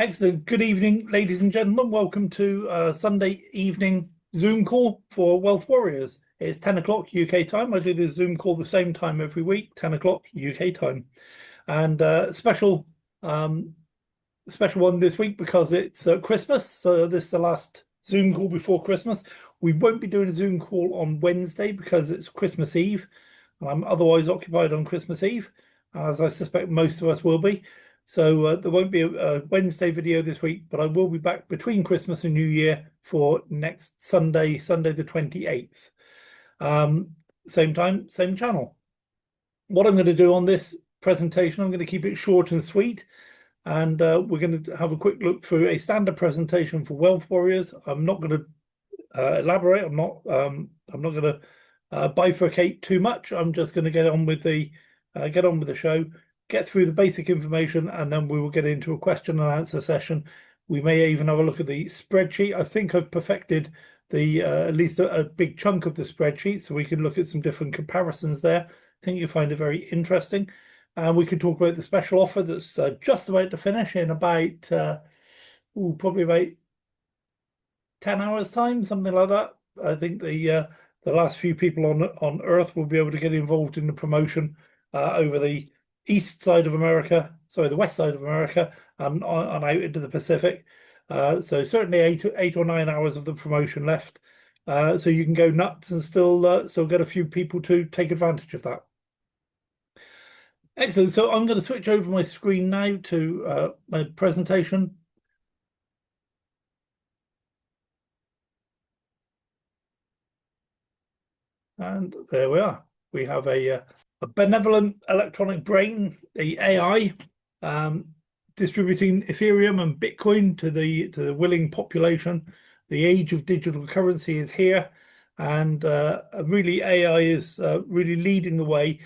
Excellent. Good evening, ladies and gentlemen. Welcome to Sunday evening Zoom call for Wealth Warriors. It's 10 o'clock UK time. I do this Zoom call the same time every week, 10 o'clock UK time. And special one this week because it's Christmas. So this is the last Zoom call before Christmas. We won't be doing a Zoom call on Wednesday because it's Christmas Eve. I'm otherwise occupied on Christmas Eve, as I suspect most of us will be. So there won't be a Wednesday video this week, but I will be back between Christmas and New Year for next Sunday, Sunday the 28th. Same time, same channel. What I'm going to do on this presentation, I'm going to keep it short and sweet. And we're going to have a quick look through a standard presentation for Wealth Warriors. I'm not going to elaborate. I'm not going to bifurcate too much. I'm just going to get on with the show, get through the basic information, and then we will get into a question and answer session. We may even have a look at the spreadsheet. I think I've perfected the at least a big chunk of the spreadsheet, so we can look at some different comparisons there. I think you'll find it very interesting. And we could talk about the special offer that's just about to finish in about probably about 10 hours time, something like that. I think the last few people on Earth will be able to get involved in the promotion over the east side of America, sorry, the west side of America, and on out into the Pacific. So certainly 8 or 9 hours of the promotion left. So you can go nuts and still get a few people to take advantage of that. Excellent. So I'm going to switch over my screen now to my presentation. And there we are. We have a benevolent electronic brain, the AI, distributing Ethereum and Bitcoin to the willing population. The age of digital currency is here, and really AI is really leading the way.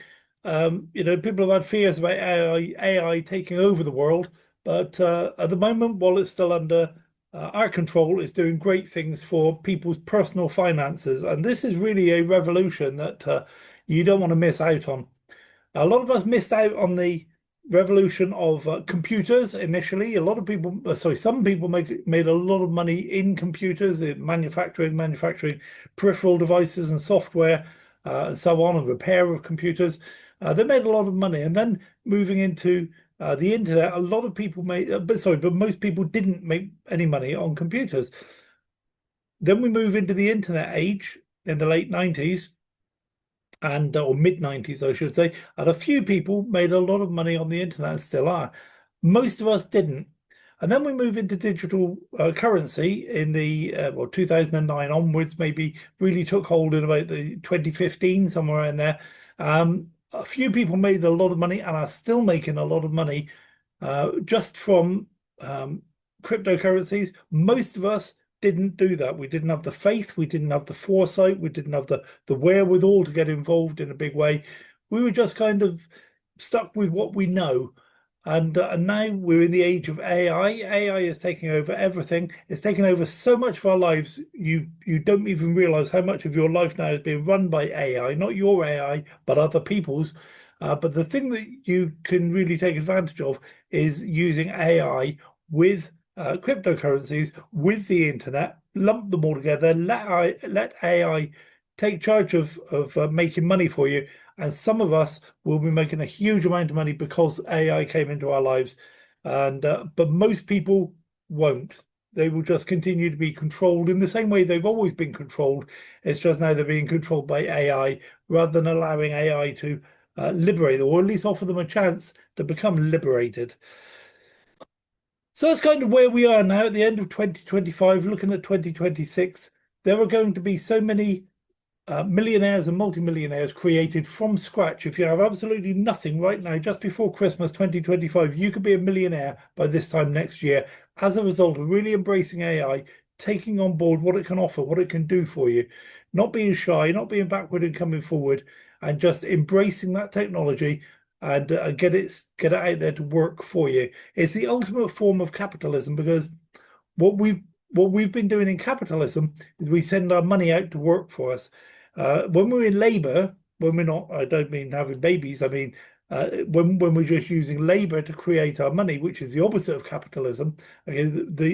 People have had fears about AI taking over the world, but at the moment, while it's still under our control, it's doing great things for people's personal finances. And this is really a revolution that you don't want to miss out on. A lot of us missed out on the revolution of computers initially. A lot of people, some people made a lot of money in computers, in manufacturing peripheral devices and software, and so on, and repair of computers. They made a lot of money, and then moving into the internet, a lot of people but most people didn't make any money on computers. Then we move into the internet age in the late 90s, or mid 90s, I should say, and a few people made a lot of money on the internet and still are. Most of us didn't. And then we move into digital currency in the 2009 onwards, maybe really took hold in about the 2015, somewhere in there. A few people made a lot of money and are still making a lot of money just from cryptocurrencies. Most of us didn't do that. We didn't have the faith, we didn't have the foresight, we didn't have the wherewithal to get involved in a big way. We were just kind of stuck with what we know. And now we're in the age of AI. AI is taking over everything. It's taken over so much of our lives. You don't even realize how much of your life now is being run by AI, not your AI, but other people's. But the thing that you can really take advantage of is using AI with cryptocurrencies, with the internet, lump them all together, let AI take charge of making money for you. And some of us will be making a huge amount of money because AI came into our lives. And but most people won't. They will just continue to be controlled in the same way they've always been controlled. It's just now they're being controlled by AI rather than allowing AI to liberate them, or at least offer them a chance to become liberated. So that's kind of where we are now at the end of 2025, looking at 2026. There are going to be so many millionaires and multimillionaires created from scratch. If you have absolutely nothing right now, just before Christmas 2025, you could be a millionaire by this time next year as a result of really embracing AI, taking on board what it can offer, what it can do for you, not being shy, not being backward and coming forward, and just embracing that technology and get it out there to work for you. It's the ultimate form of capitalism, because what we've been doing in capitalism is we send our money out to work for us. When we're in labor, when we're not, I don't mean having babies, I mean when we're just using labor to create our money, which is the opposite of capitalism, okay,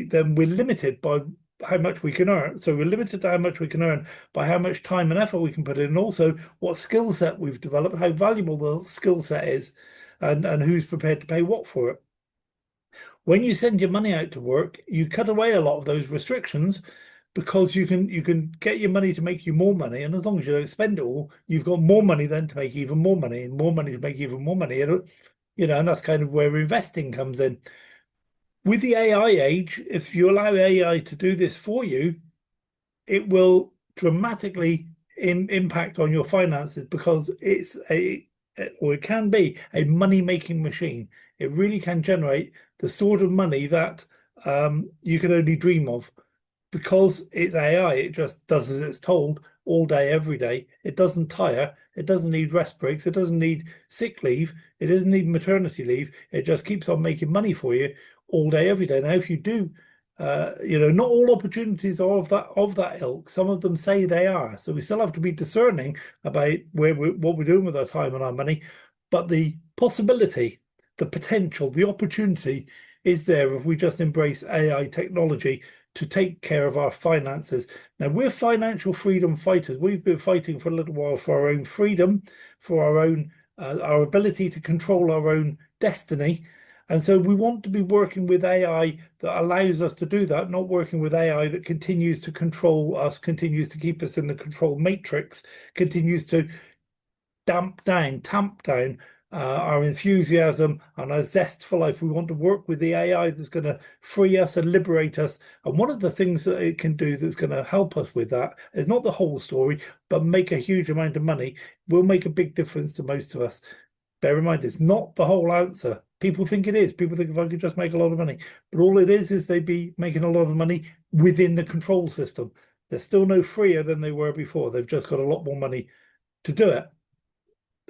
then we're limited by how much we can earn. So we're limited to how much we can earn by how much time and effort we can put in, and also what skill set we've developed, how valuable the skill set is, and who's prepared to pay what for it. When you send your money out to work, you cut away a lot of those restrictions because you can get your money to make you more money, and as long as you don't spend it all, you've got more money then to make even more money, and more money to make even more money. And that's kind of where investing comes in. With the AI age, if you allow AI to do this for you, it will dramatically impact on your finances because or it can be a money-making machine. It really can generate the sort of money that you can only dream of. Because it's AI, it just does as it's told all day, every day. It doesn't tire. It doesn't need rest breaks. It doesn't need sick leave. It doesn't need maternity leave. It just keeps on making money for you all day, every day. Now, if you do, not all opportunities are of that ilk. Some of them say they are. So we still have to be discerning about what we're doing with our time and our money. But the possibility, the potential, the opportunity is there if we just embrace AI technology to take care of our finances. Now, we're financial freedom fighters. We've been fighting for a little while for our own freedom, for our ability to control our own destiny. And so we want to be working with AI that allows us to do that, not working with AI that continues to control us, continues to keep us in the control matrix, continues to tamp down our enthusiasm and our zest for life. We want to work with the AI that's going to free us and liberate us. And one of the things that it can do that's going to help us with that is not the whole story, but make a huge amount of money. Will make a big difference to most of us. Bear in mind, it's not the whole answer. People think it is. People think if I could just make a lot of money. But all it is they'd be making a lot of money within the control system. They're still no freer than they were before. They've just got a lot more money to do it.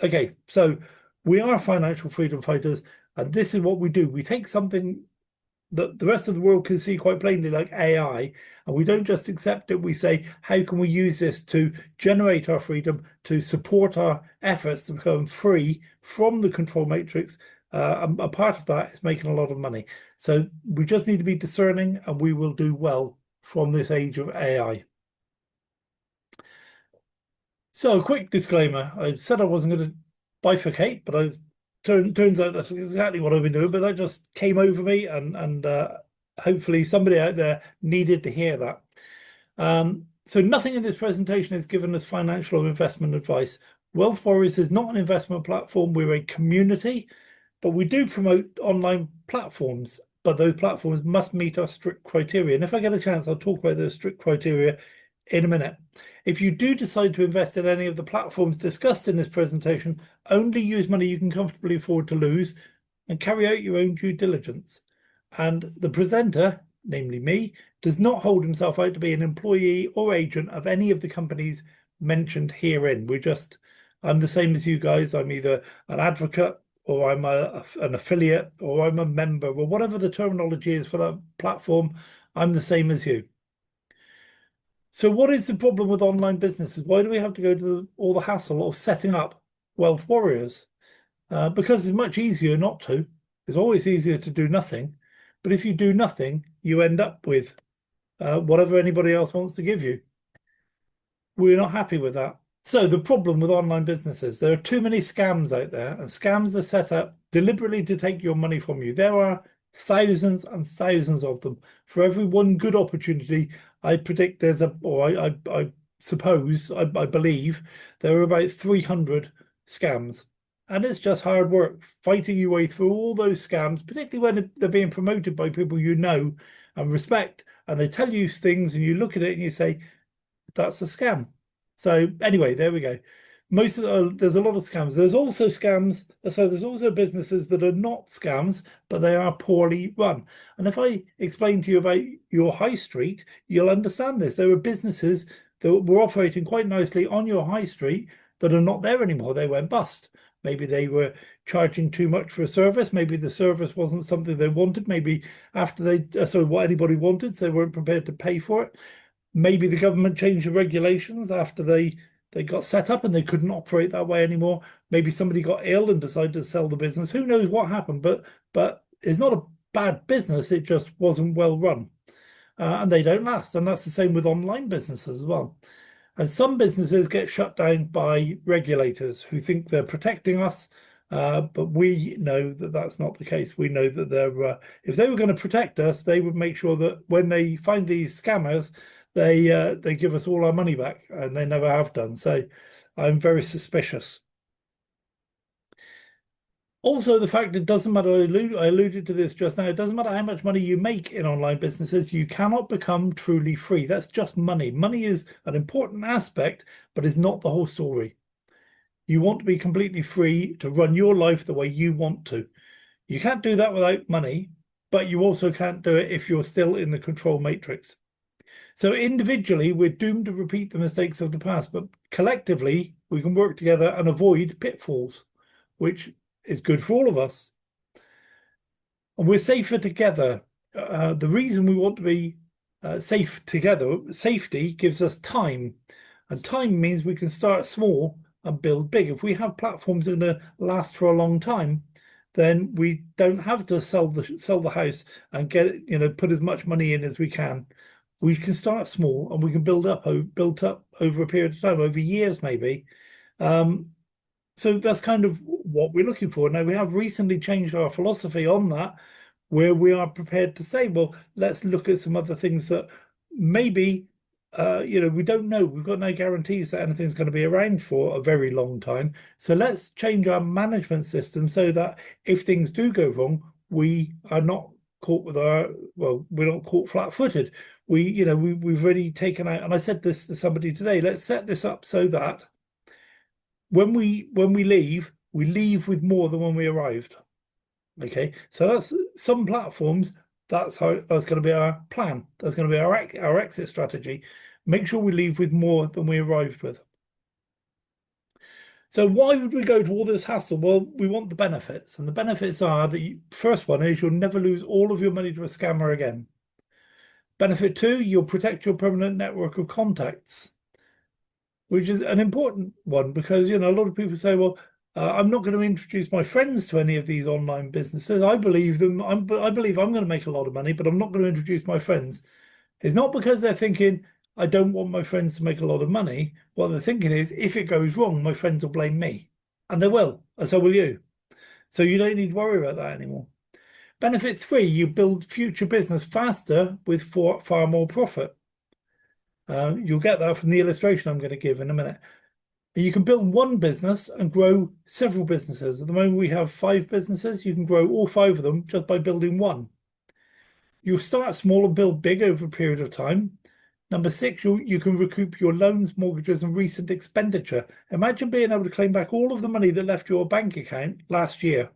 Okay, so we are financial freedom fighters, and this is what we do. We take something that the rest of the world can see quite plainly, like AI, and we don't just accept it. We say, how can we use this to generate our freedom, to support our efforts to become free from the control matrix? A part of that is making a lot of money. So we just need to be discerning, and we will do well from this age of AI. So a quick disclaimer. I said I wasn't going to bifurcate, but turns out that's exactly what I've been doing. But that just came over me, and hopefully somebody out there needed to hear that. So nothing in this presentation is given as financial or investment advice. Wealth Warriors is not an investment platform. We're a community, but we do promote online platforms. But those platforms must meet our strict criteria. And if I get a chance, I'll talk about those strict criteria in a minute. If you do decide to invest in any of the platforms discussed in this presentation, only use money you can comfortably afford to lose and carry out your own due diligence. And the presenter, namely me, does not hold himself out to be an employee or agent of any of the companies mentioned herein. I'm the same as you guys. I'm either an advocate or I'm an affiliate or I'm a member or whatever the terminology is for that platform. I'm the same as you. So what is the problem with online businesses? Why do we have to go to all the hassle of setting up Wealth Warriors? Because it's much easier not to. It's always easier to do nothing. But if you do nothing, you end up with whatever anybody else wants to give you. We're not happy with that. So the problem with online businesses, there are too many scams out there, and scams are set up deliberately to take your money from you. There are thousands and thousands of them. For every one good opportunity, I predict there's I suppose, I believe there are about 300 scams. And it's just hard work fighting your way through all those scams, particularly when they're being promoted by people you know and respect. And they tell you things and you look at it and you say, that's a scam. So anyway, there we go. There's a lot of scams. There's also scams. So there's also businesses that are not scams, but they are poorly run. And if I explain to you about your high street, you'll understand this. There are businesses that were operating quite nicely on your high street that are not there anymore. They went bust. Maybe they were charging too much for a service. Maybe the service wasn't something they wanted. Maybe after what anybody wanted, so they weren't prepared to pay for it. Maybe the government changed the regulations after they they got set up and they couldn't operate that way anymore. Maybe somebody got ill and decided to sell the business. Who knows what happened? But it's not a bad business. It just wasn't well run, and they don't last. And that's the same with online businesses as well. And some businesses get shut down by regulators who think they're protecting us, but we know that that's not the case. We know that if they were going to protect us, they would make sure that when they find these scammers, they give us all our money back, and they never have done. So I'm very suspicious. Also, the fact it doesn't matter, I alluded to this just now, it doesn't matter how much money you make in online businesses, you cannot become truly free. That's just money. Money is an important aspect, but is not the whole story. You want to be completely free to run your life the way you want to. You can't do that without money, but you also can't do it if you're still in the control matrix. So individually, we're doomed to repeat the mistakes of the past, but collectively, we can work together and avoid pitfalls, which is good for all of us. And we're safer together. The reason we want to be safe together, safety gives us time. And time means we can start small and build big. If we have platforms that are going to last for a long time, then we don't have to sell the house and put as much money in as we can. We can start small and we can build up over a period of time, over years maybe. So that's kind of what we're looking for. Now, we have recently changed our philosophy on that, where we are prepared to say, well, let's look at some other things that maybe, we don't know. We've got no guarantees that anything's going to be around for a very long time. So let's change our management system so that if things do go wrong, we are not caught we're not caught flat-footed. We've already taken out, and I said this to somebody today, let's set this up so that when we leave, we leave with more than when we arrived. Okay, so that's some platforms. That's going to be our plan. That's going to be our exit strategy. Make sure we leave with more than we arrived with. So why would we go to all this hassle? Well, we want the benefits, and the benefits are that first one is you'll never lose all of your money to a scammer again. Benefit two, you'll protect your permanent network of contacts, which is an important one because, a lot of people say, well, I'm not going to introduce my friends to any of these online businesses. I believe them. I believe I'm going to make a lot of money, but I'm not going to introduce my friends. It's not because they're thinking, I don't want my friends to make a lot of money. What they're thinking is, if it goes wrong, my friends will blame me. And they will, and so will you. So you don't need to worry about that anymore. Benefit three, you build future business faster with far more profit. You'll get that from the illustration I'm going to give in a minute. You can build one business and grow several businesses. At the moment, we have 5 businesses. You can grow all 5 of them just by building one. You'll start small and build big over a period of time. Number 6, you can recoup your loans, mortgages, and recent expenditure. Imagine being able to claim back all of the money that left your bank account last year.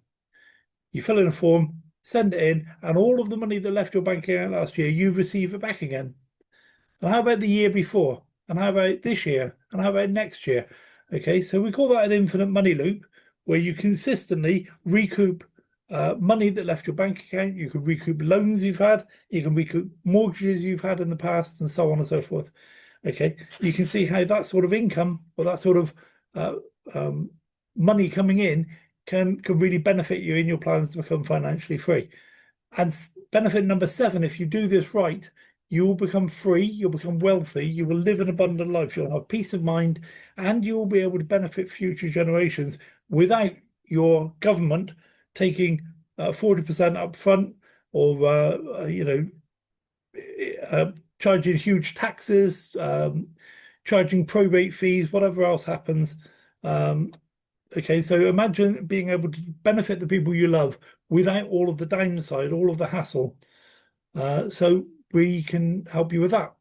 You fill in a form, send it in, and all of the money that left your bank account last year, you receive it back again. And how about the year before? And how about this year? And how about next year? Okay, so we call that an infinite money loop, where you consistently recoup money that left your bank account. You can recoup loans you've had. You can recoup mortgages you've had in the past, and so on and so forth. Okay, you can see how that sort of income or that sort of money coming in can really benefit you in your plans to become financially free. And benefit number 7, if you do this right, you will become free, you'll become wealthy, you will live an abundant life, you'll have peace of mind, and you will be able to benefit future generations without your government taking 40% up front or, charging huge taxes, charging probate fees, whatever else happens. Okay, so imagine being able to benefit the people you love without all of the downside, all of the hassle. So we can help you with that.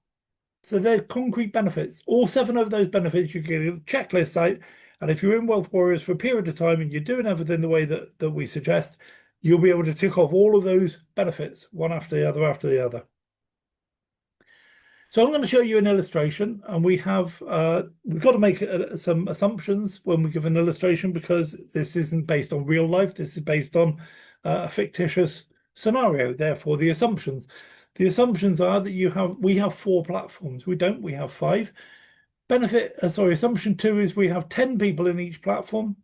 So they're concrete benefits. All 7 of those benefits, you get a checklist out. And if you're in Wealth Warriors for a period of time and you're doing everything the way that we suggest, you'll be able to tick off all of those benefits, one after the other after the other. So I'm going to show you an illustration, and we've got to make some assumptions when we give an illustration because this isn't based on real life. This is based on a fictitious scenario. Therefore, the assumptions are that we have 4 platforms. We have 5. Assumption two is we have 10 people in each platform.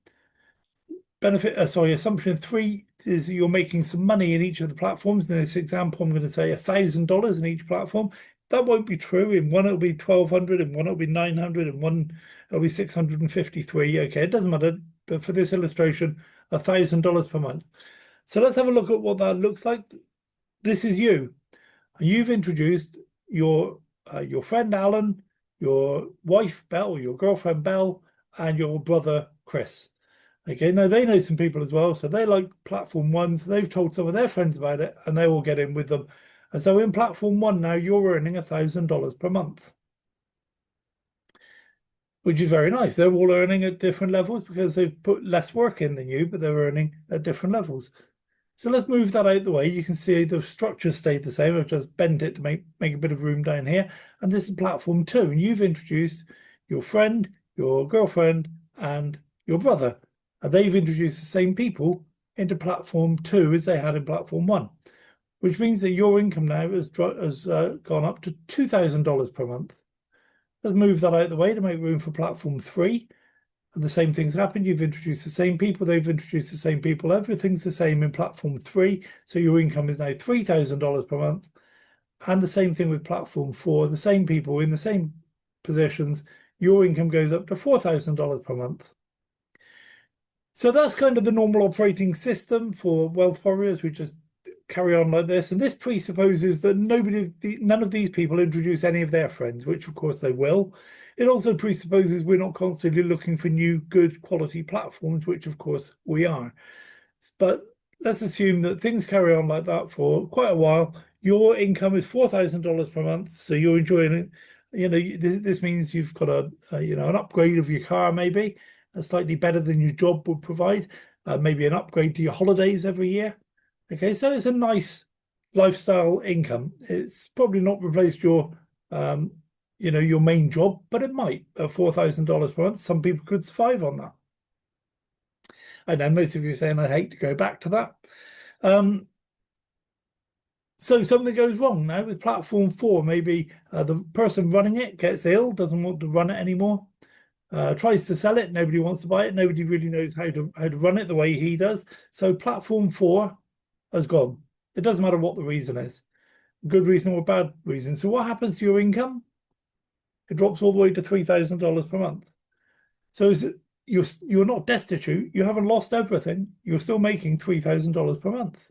Assumption three is you're making some money in each of the platforms. In this example, I'm going to say $1,000 in each platform. That won't be true. In one, it'll be 1,200, in one, it'll be 900, in one, it'll be 653. Okay, it doesn't matter. But for this illustration, $1,000 per month. So let's have a look at what that looks like. This is you. You've introduced your friend Alan, your wife Belle, or your girlfriend Belle, and your brother Chris. Okay, now they know some people as well, so they like platform one, so they've told some of their friends about it, and they will get in with them. And so in platform one now, you're earning $1,000 per month, which is very nice. They're all earning at different levels because they've put less work in than you, but they're earning at different levels. So let's move that out the way. You can see the structure stayed the same. I've just bent it to make a bit of room down here. And this is platform two. And you've introduced your friend, your girlfriend, and your brother. And they've introduced the same people into platform two as they had in platform one, which means that your income now has gone up to $2,000 per month. Let's move that out the way to make room for platform three. And the same things happen. You've introduced the same people, they've introduced the same people. Everything's the same in platform three. So your income is now $3,000 per month. And the same thing with platform four, the same people in the same positions. Your income goes up to $4,000 per month. So that's kind of the normal operating system for wealth warriors. We just carry on like this. And this presupposes that none of these people introduce any of their friends, which of course they will. It also presupposes we're not constantly looking for new, good quality platforms, which of course we are. But let's assume that things carry on like that for quite a while. Your income is $4,000 per month, so you're enjoying it. You know, this means you've got an upgrade of your car, maybe slightly better than your job would provide. Maybe an upgrade to your holidays every year. Okay, so it's a nice lifestyle income. It's probably not replaced your your main job, but it might. $4,000 per month, some people could survive on that. I know most of you are saying I'd hate to go back to that. So something goes wrong now with platform four. Maybe the person running it gets ill, doesn't want to run it anymore, tries to sell it, nobody wants to buy it, nobody really knows how to run it the way he does. So platform four has gone. It doesn't matter what the reason is, good reason or bad reason. So what happens to your income? It drops all the way to $3,000 per month. So you're not destitute. You haven't lost everything. You're still making $3,000 per month.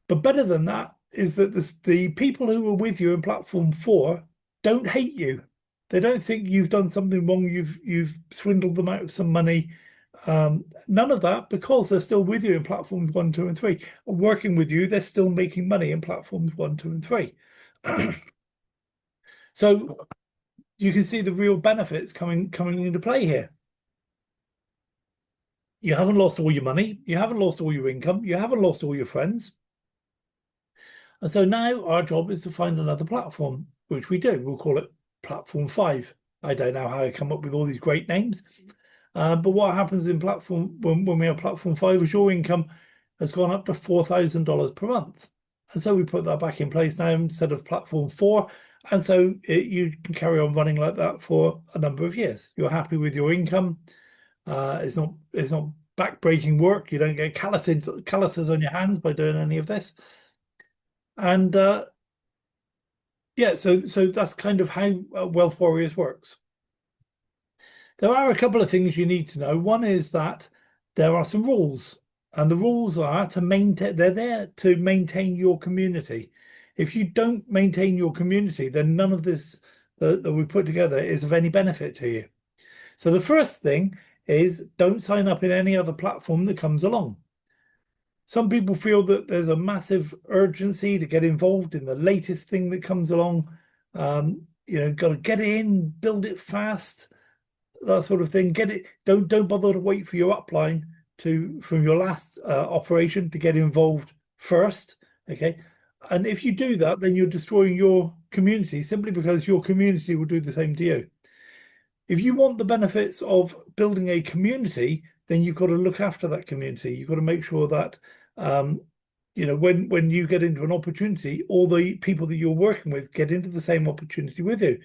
But better than that is that the people who were with you in platform four don't hate you. They don't think you've done something wrong. You've swindled them out of some money. None of that, because they're still with you in platforms one, two, and three. Working with you, they're still making money in platforms one, two, and three. So you can see the real benefits coming into play here. You haven't lost all your money, you haven't lost all your income, you haven't lost all your friends. And so now our job is to find another platform, which we do. We'll call it platform five. I don't know how I come up with all these great names. But what happens in platform when we have platform five is your income has gone up to $4,000 per month. And so we put that back in place now instead of platform four. And so you can carry on running like that for a number of years. You're happy with your income. It's not back-breaking work. You don't get calluses on your hands by doing any of this. And yeah, so that's kind of how Wealth Warriors works. There are a couple of things you need to know. One is that there are some rules, and the rules are to maintain, they're there to maintain your community. If you don't maintain your community, then none of this that we put together is of any benefit to you. So the first thing is don't sign up in any other platform that comes along. Some people feel that there's a massive urgency to get involved in the latest thing that comes along. Got to get in, build it fast, that sort of thing. Get it. Don't bother to wait for your upline from your last operation to get involved first. Okay, and if you do that, then you're destroying your community simply because your community will do the same to you. If you want the benefits of building a community, then you've got to look after that community. You've got to make sure that when you get into an opportunity, all the people that you're working with get into the same opportunity with you.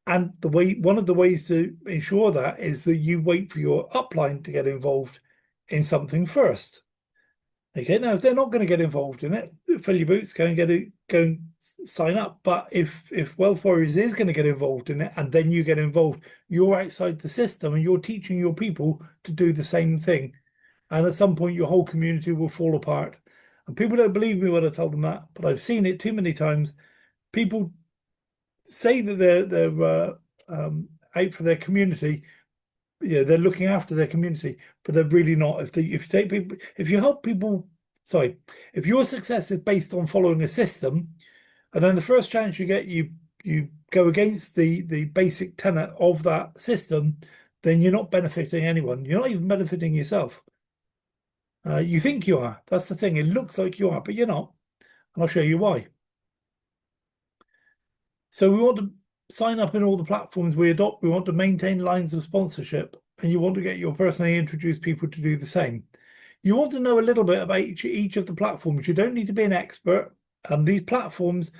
And one of the ways to ensure that is that you wait for your upline to get involved in something first. Okay, now if they're not going to get involved in it, fill your boots, go and sign up. But if Wealth Warriors is going to get involved in it, and then you get involved, you're outside the system and you're teaching your people to do the same thing. And at some point, your whole community will fall apart. And people don't believe me when I tell them that, but I've seen it too many times. People say that out for their community, they're looking after their community, but they're really not. If you take people, if you help people, sorry, if your success is based on following a system, and then the first chance you get, you go against the basic tenet of that system, then you're not benefiting anyone. You're not even benefiting yourself. You think you are. That's the thing. It looks like you are, but you're not. And I'll show you why. So we want to sign up in all the platforms we adopt. We want to maintain lines of sponsorship, and you want to get your personally introduced people to do the same. You want to know a little bit about each of the platforms. You don't need to be an expert. And these platforms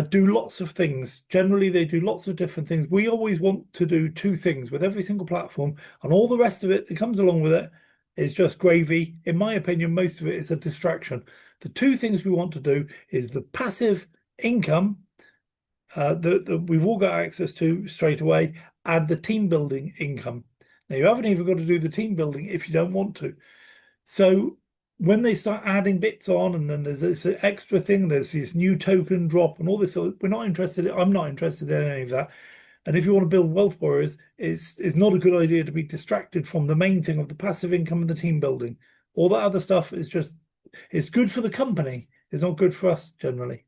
do lots of things. Generally, they do lots of different things. We always want to do two things with every single platform, and all the rest of it that comes along with it is just gravy. In my opinion, most of it is a distraction. The two things we want to do is the passive income that we've all got access to straight away, and the team building income. Now, you haven't even got to do the team building if you don't want to. So when they start adding bits on, and then there's this extra thing, there's this new token drop and all this, so we're not interested in, I'm not interested in any of that. And if you want to build Wealth Warriors, it's not a good idea to be distracted from the main thing of the passive income and the team building. All that other stuff is just, it's good for the company. It's not good for us generally.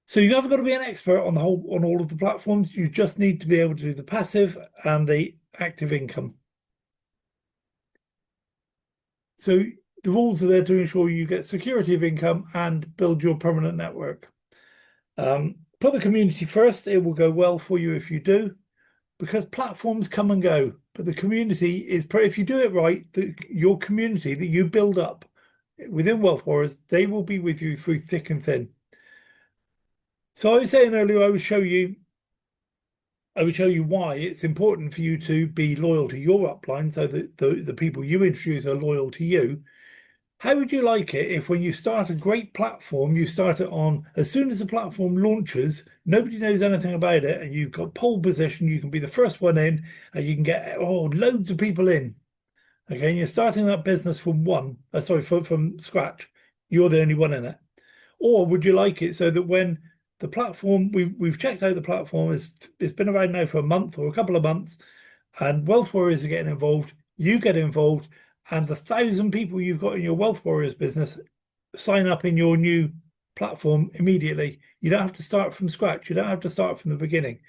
So you haven't got to be an expert on all of the platforms. You just need to be able to do the passive and the active income. So the rules are there to ensure you get security of income and build your permanent network. Put the community first. It will go well for you if you do, because platforms come and go. But the community is, if you do it right, your community that you build up within Wealth Warriors, they will be with you through thick and thin. So I was saying earlier, I would show you why it's important for you to be loyal to your upline, so that the people you introduce are loyal to you. How would you like it if when you start a great platform, you start it on, as soon as the platform launches, nobody knows anything about it, and you've got pole position, you can be the first one in, and you can get loads of people in. Okay, and you're starting that business from from scratch. You're the only one in it. Or would you like it so that when the platform, we've checked out the platform, it's been around now for a month or a couple of months, and Wealth Warriors are getting involved, you get involved, and the 1,000 people you've got in your Wealth Warriors business sign up in your new platform immediately. You don't have to start from scratch. You don't have to start from the beginning.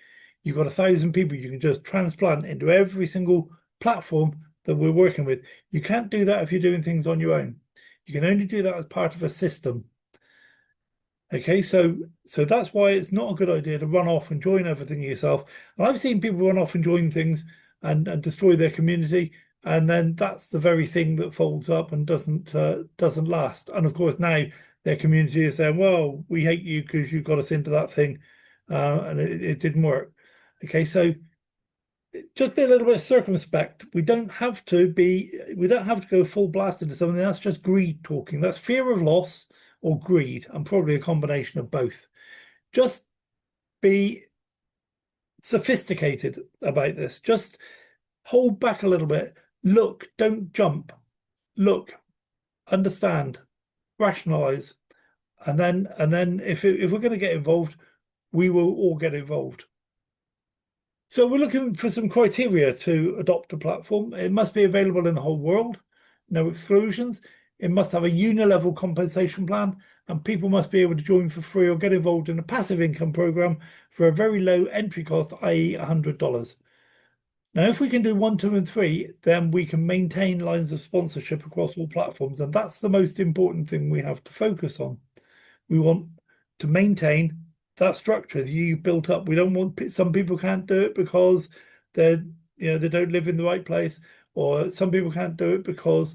You've got 1,000 people you can just transplant into every single platform that we're working with. You can't do that if you're doing things on your own. You can only do that as part of a system. Okay, so that's why it's not a good idea to run off and join everything yourself. And I've seen people run off and join things and destroy their community, and then that's the very thing that folds up and doesn't last. And of course, now their community is saying, "Well, we hate you because you got us into that thing, and it didn't work." Okay, so just be a little bit circumspect. We don't have to go full blast into something. That's just greed talking. That's fear of loss or greed, and probably a combination of both. Just be sophisticated about this. Just hold back a little bit. Look, don't jump. Look, understand, rationalize, and then if we're going to get involved, we will all get involved. So we're looking for some criteria to adopt a platform. It must be available in the whole world, no exclusions. It must have a unilevel compensation plan, and people must be able to join for free or get involved in a passive income program for a very low entry cost, i.e. $100. Now, if we can do 1, 2, and 3, then we can maintain lines of sponsorship across all platforms, and that's the most important thing we have to focus on. We want to maintain that structure that you built up. We don't want, some people can't do it because they don't live in the right place, or some people can't do it because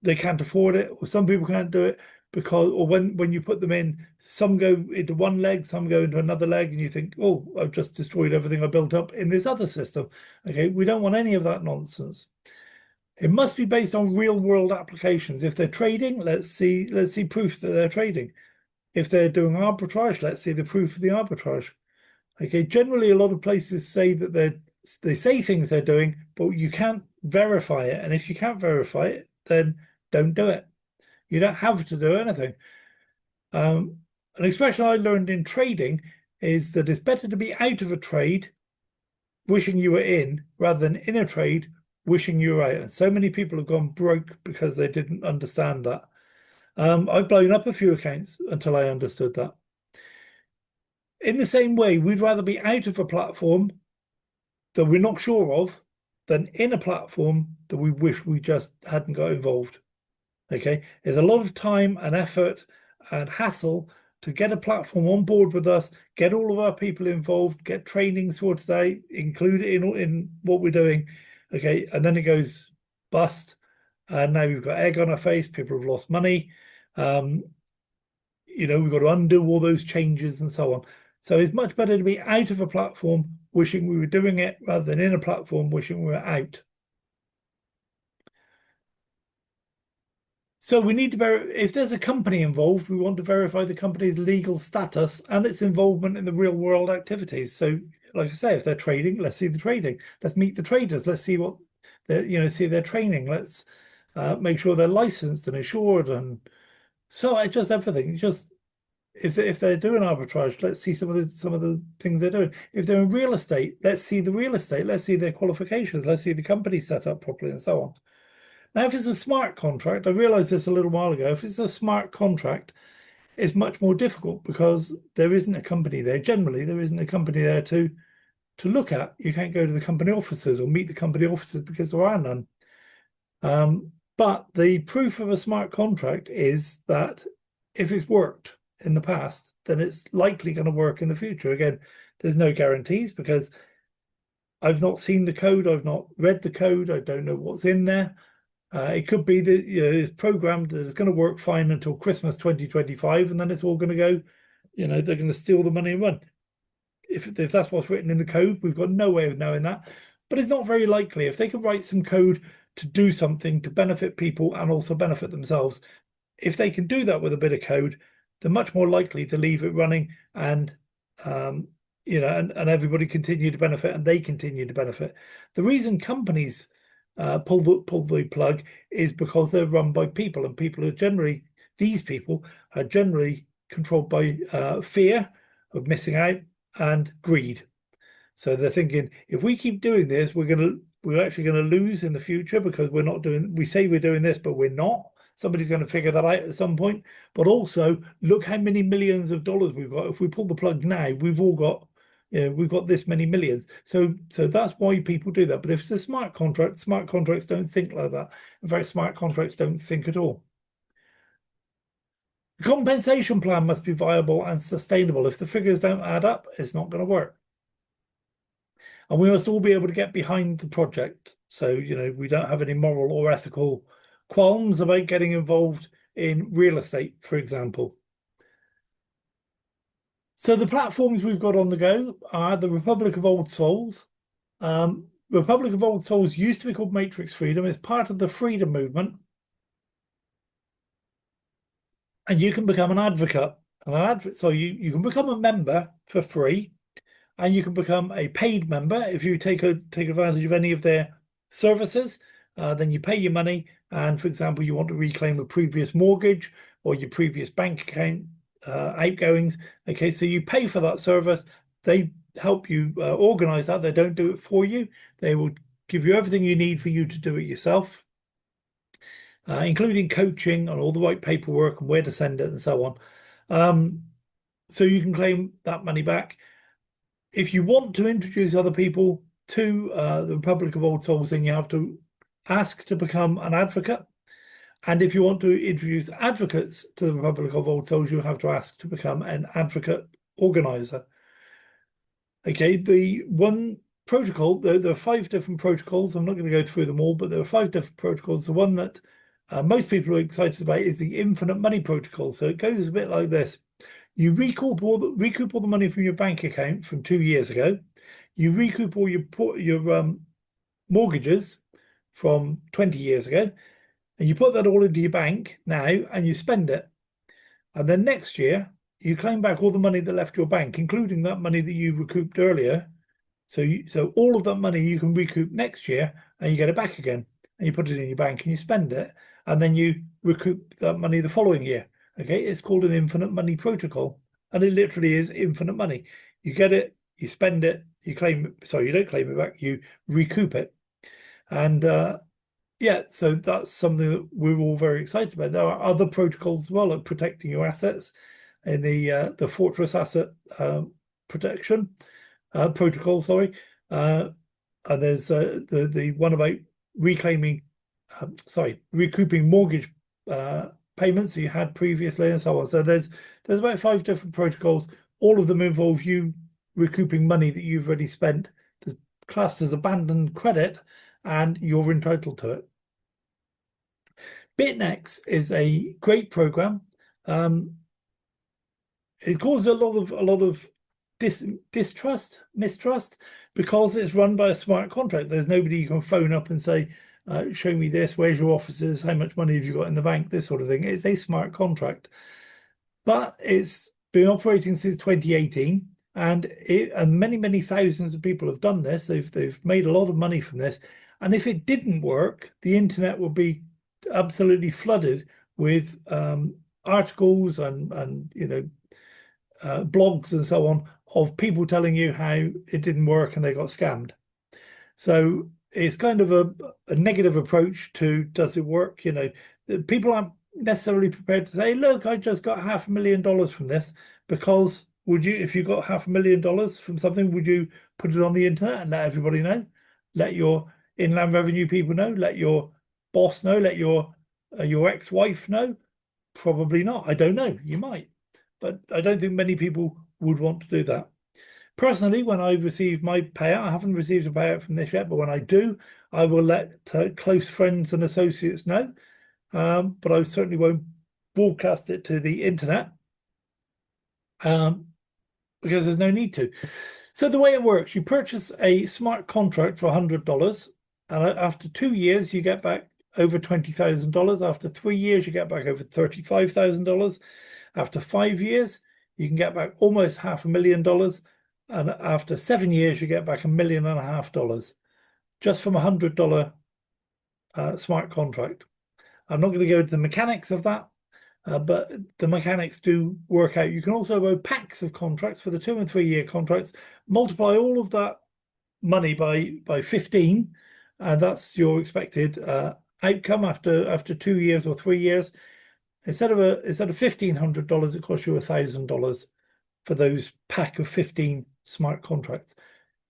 they can't afford it, or some people can't do it because, or when you put them in, some go into one leg, some go into another leg, and you think, oh, I've just destroyed everything I built up in this other system. Okay, we don't want any of that nonsense. It must be based on real world applications. If they're trading, let's see proof that they're trading. If they're doing arbitrage, let's see the proof of the arbitrage. Okay, generally a lot of places say that they say things they're doing, but you can't verify it. And if you can't verify it, then don't do it. You don't have to do anything. An expression I learned in trading is that it's better to be out of a trade wishing you were in rather than in a trade wishing you were out. And so many people have gone broke because they didn't understand that. I've blown up a few accounts until I understood that. In the same way, we'd rather be out of a platform that we're not sure of than in a platform that we wish we just hadn't got involved. Okay, there's a lot of time and effort and hassle to get a platform on board with us, get all of our people involved, get trainings for today, include it in what we're doing. Okay, and then it goes bust. And now we've got egg on our face, people have lost money. We've got to undo all those changes and so on. So it's much better to be out of a platform wishing we were doing it rather than in a platform wishing we were out. So we need to if there's a company involved, we want to verify the company's legal status and its involvement in the real world activities. So, like I say, if they're trading, let's see the trading. Let's meet the traders. Let's see what see their training. Let's make sure they're licensed and insured, and so it just everything. Just if they're doing arbitrage, let's see some of the things they're doing. If they're in real estate, let's see the real estate. Let's see their qualifications. Let's see the company set up properly, and so on. Now, if it's a smart contract, I realized this a little while ago, if it's a smart contract, it's much more difficult because there isn't a company there. Generally, there isn't a company there to look at. You can't go to the company officers or meet the company officers because there are none. But the proof of a smart contract is that if it's worked in the past, then it's likely going to work in the future. Again, there's no guarantees because I've not seen the code. I've not read the code. I don't know what's in there. It could be that it's programmed that it's going to work fine until Christmas 2025, and then it's all going to go, they're going to steal the money and run. If that's what's written in the code, we've got no way of knowing that. But it's not very likely. If they could write some code to do something to benefit people and also benefit themselves, if they can do that with a bit of code, they're much more likely to leave it running and and everybody continue to benefit and they continue to benefit. The reason companies pull the plug is because they're run by people, and these people are generally controlled by fear of missing out and greed. So they're thinking, if we keep doing this, we're actually going to lose in the future because we say we're doing this, but we're not. Somebody's going to figure that out at some point. But also, look how many millions of dollars we've got. If we pull the plug now, we've got this many millions. So that's why people do that. But if it's a smart contract, smart contracts don't think like that. In fact, smart contracts don't think at all. The compensation plan must be viable and sustainable. If the figures don't add up, it's not going to work. And we must all be able to get behind the project. So, we don't have any moral or ethical qualms about getting involved in real estate, for example. So the platforms we've got on the go are the Republic of Old Souls. Republic of Old Souls used to be called Matrix Freedom. It's part of the freedom movement. And you can become an advocate. So you can become a member for free, and you can become a paid member if you take advantage of any of their services. Then you pay your money, and for example, you want to reclaim a previous mortgage or your previous bank account outgoings. Okay, so you pay for that service. They help you organize that. They don't do it for you. They will give you everything you need for you to do it yourself, including coaching and all the right paperwork and where to send it and so on. So you can claim that money back. If you want to introduce other people to the Republic of Old Souls, then you have to ask to become an advocate. And if you want to introduce advocates to the Republic of Old Souls, you have to ask to become an advocate organizer. Okay, the one protocol, there are 5 different protocols. I'm not going to go through them all, but there are 5 different protocols. The one that most people are excited about is the infinite money protocol. So it goes a bit like this. You recoup all the money from your bank account from 2 years ago. You recoup all your mortgages from 20 years ago, and you put that all into your bank now and you spend it. And then next year, you claim back all the money that left your bank, including that money that you recouped earlier. So all of that money you can recoup next year and you get it back again. And you put it in your bank and you spend it. And then you recoup that money the following year. Okay, it's called an infinite money protocol. And it literally is infinite money. You get it, you spend it, you claim it. Sorry, you don't claim it back, you recoup it. And yeah, so that's something that we're all very excited about. There are other protocols as well, like protecting your assets in the fortress asset protection protocol. Sorry, and there's the one about reclaiming, recouping mortgage payments that you had previously, and so on. So there's about 5 different protocols. All of them involve you recouping money that you've already spent. There's classed as abandoned credit, and you're entitled to it. BitNex is a great program. It causes a lot of mistrust, because it's run by a smart contract. There's nobody you can phone up and say, show me this, where's your offices, how much money have you got in the bank, this sort of thing. It's a smart contract. But it's been operating since 2018, and many thousands of people have done this. They've made a lot of money from this. And if it didn't work, the internet would be absolutely flooded with articles and blogs and so on of people telling you how it didn't work and they got scammed. So it's kind of a negative approach to, does it work? People aren't necessarily prepared to say, look, I just got $500,000 from this, because if you got $500,000 from something, would you put it on the internet and let everybody know? Let your Inland Revenue people know? Let your boss know? Let your ex-wife know? Probably not. I don't know. You might. But I don't think many people would want to do that. Personally, when I receive my payout, I haven't received a payout from this yet, but when I do, I will let close friends and associates know. But I certainly won't broadcast it to the internet, because there's no need to. So the way it works, you purchase a smart contract for $100, and after 2 years, you get back over $20,000. After 3 years, you get back over $35,000. After 5 years, you can get back almost $500,000. And after 7 years, you get back $1.5 million just from $100 smart contract. I'm not going to go into the mechanics of that, but the mechanics do work out. You can also buy packs of contracts for the 2 and 3 year contracts, multiply all of that money by 15, and that's your expected outcome after 2 years or 3 years. Instead of $1,500, it costs you $1,000 for those pack of 15 smart contracts.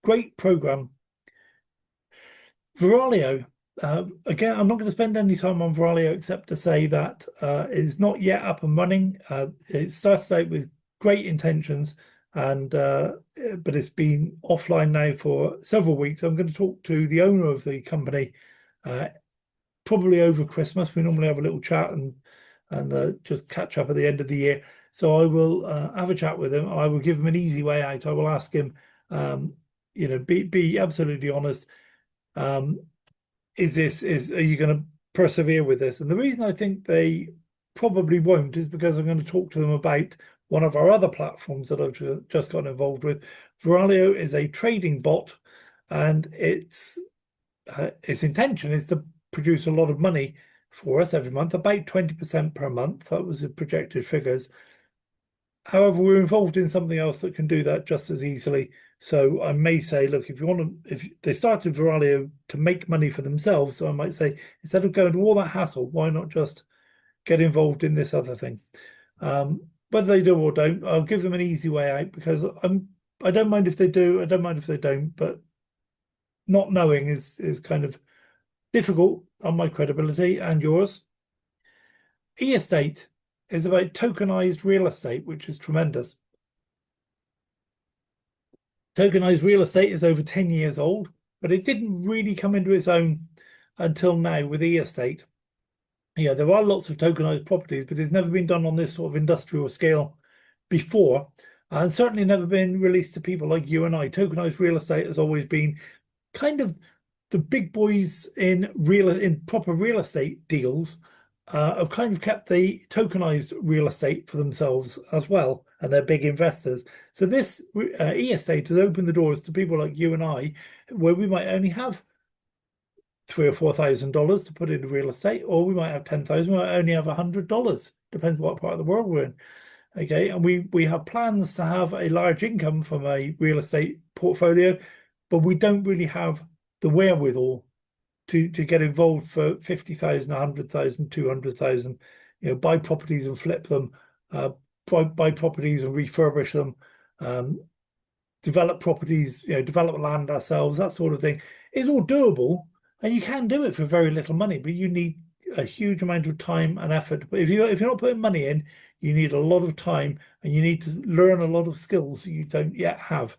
Great program. Veralio. Again, I'm not going to spend any time on Veralio except to say that it's not yet up and running. It started out with great intentions, and but it's been offline now for several weeks. I'm going to talk to the owner of the company probably over Christmas. We normally have a little chat and just catch up at the end of the year. So I will have a chat with him. I will give him an easy way out. I will ask him, be absolutely honest. Are you going to persevere with this? And the reason I think they probably won't is because I'm going to talk to them about one of our other platforms that I've just got involved with. Veralio is a trading bot, and its intention is to produce a lot of money for us every month, about 20% per month. That was the projected figures. However, we're involved in something else that can do that just as easily. So I may say, look, if they started Veralio to make money for themselves, so I might say, instead of going to all that hassle, why not just get involved in this other thing? Whether they do or don't, I'll give them an easy way out, because I don't mind if they do, I don't mind if they don't, but not knowing is kind of difficult on my credibility and yours. E-estate is about tokenized real estate, which is tremendous. Tokenized real estate is over 10 years old, but it didn't really come into its own until now with e-estate. Yeah, there are lots of tokenized properties, but it's never been done on this sort of industrial scale before, and certainly never been released to people like you and I. Tokenized real estate has always been kind of the big boys in proper real estate deals have kind of kept the tokenized real estate for themselves as well, and they're big investors. So this e-estate has opened the doors to people like you and I, where we might only have $3,000 or $4,000 to put into real estate, or we might have 10,000. We might only have $100. Depends what part of the world we're in. Okay, and we have plans to have a large income from a real estate portfolio, but we don't really have the wherewithal to get involved for 50,000, 100,000, 200,000. Buy properties and flip them, buy properties and refurbish them, develop properties, develop land ourselves, that sort of thing. It's all doable, and you can do it for very little money, but you need a huge amount of time and effort. But if you're not putting money in, you need a lot of time, and you need to learn a lot of skills you don't yet have.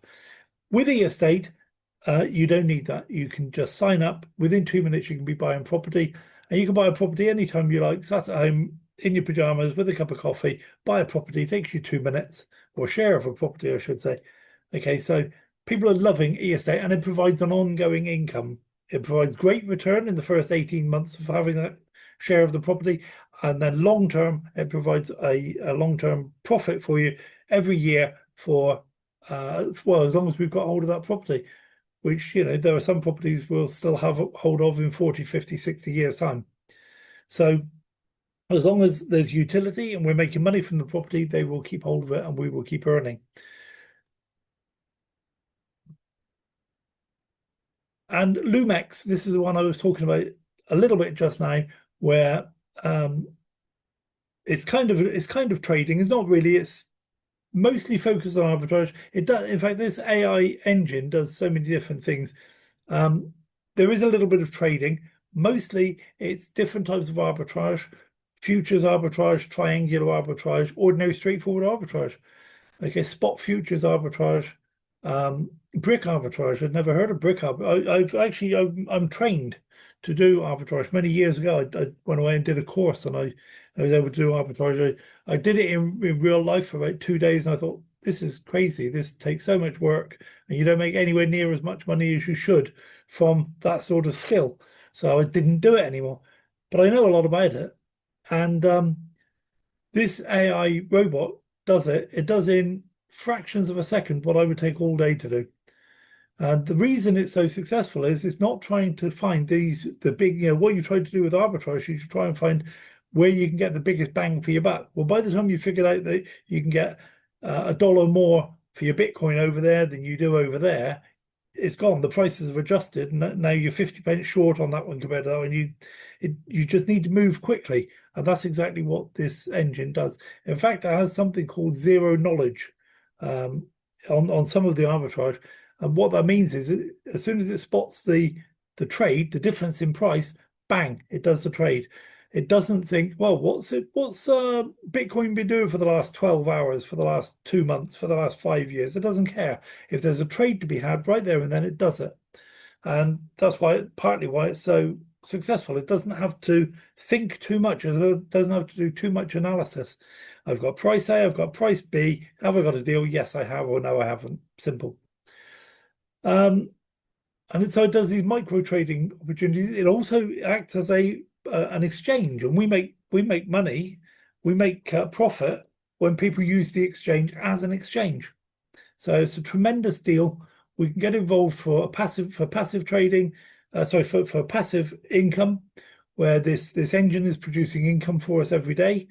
With e-estate, you don't need that. You can just sign up. Within 2 minutes, you can be buying property, and you can buy a property anytime you like, sat at home in your pajamas with a cup of coffee, buy a property, takes you 2 minutes, or share of a property, I should say. Okay, so people are loving e-estate, and it provides an ongoing income. It provides great return in the first 18 months of having that share of the property, and then long term, it provides a long-term profit for you every year for well, as long as we've got hold of that property, which, there are some properties we'll still have hold of in 40, 50, 60 years time. So as long as there's utility and we're making money from the property, they will keep hold of it and we will keep earning. And Lumex, this is the one I was talking about a little bit just now, where it's kind of trading. It's not really, it's mostly focused on arbitrage. It does, in fact, this AI engine does so many different things. There is a little bit of trading. Mostly it's different types of arbitrage: futures arbitrage, triangular arbitrage, ordinary straightforward arbitrage. Okay, spot futures arbitrage, brick arbitrage. I'd never heard of brick arbitrage. I'm trained to do arbitrage. Many years ago, I went away and did a course, and I was able to do arbitrage. I did it in real life for about 2 days, and I thought, this is crazy. This takes so much work, and you don't make anywhere near as much money as you should from that sort of skill. So I didn't do it anymore. But I know a lot about it, and this AI robot does it. It does in fractions of a second what I would take all day to do. And the reason it's so successful is it's not trying to find the big, what you try to do with arbitrage, you try and find where you can get the biggest bang for your buck. Well, by the time you figured out that you can get a dollar more for your Bitcoin over there than you do over there, it's gone. The prices have adjusted, and now you're 50 pence short on that one compared to that one. You just need to move quickly, and that's exactly what this engine does. In fact, it has something called zero knowledge on some of the arbitrage, and what that means is as soon as it spots the trade, the difference in price, bang, it does the trade. It doesn't think, well, what's Bitcoin been doing for the last 12 hours, for the last 2 months, for the last 5 years? It doesn't care. If there's a trade to be had right there and then, it does it. And that's partly why it's so successful. It doesn't have to think too much. It doesn't have to do too much analysis. I've got price A, I've got price B. Have I got a deal? Yes, I have, or no, I haven't. Simple. And so it does these micro trading opportunities. It also acts as an exchange, and we make money, we make profit when people use the exchange as an exchange. So it's a tremendous deal. We can get involved for passive trading, for passive income, where this engine is producing income for us every day,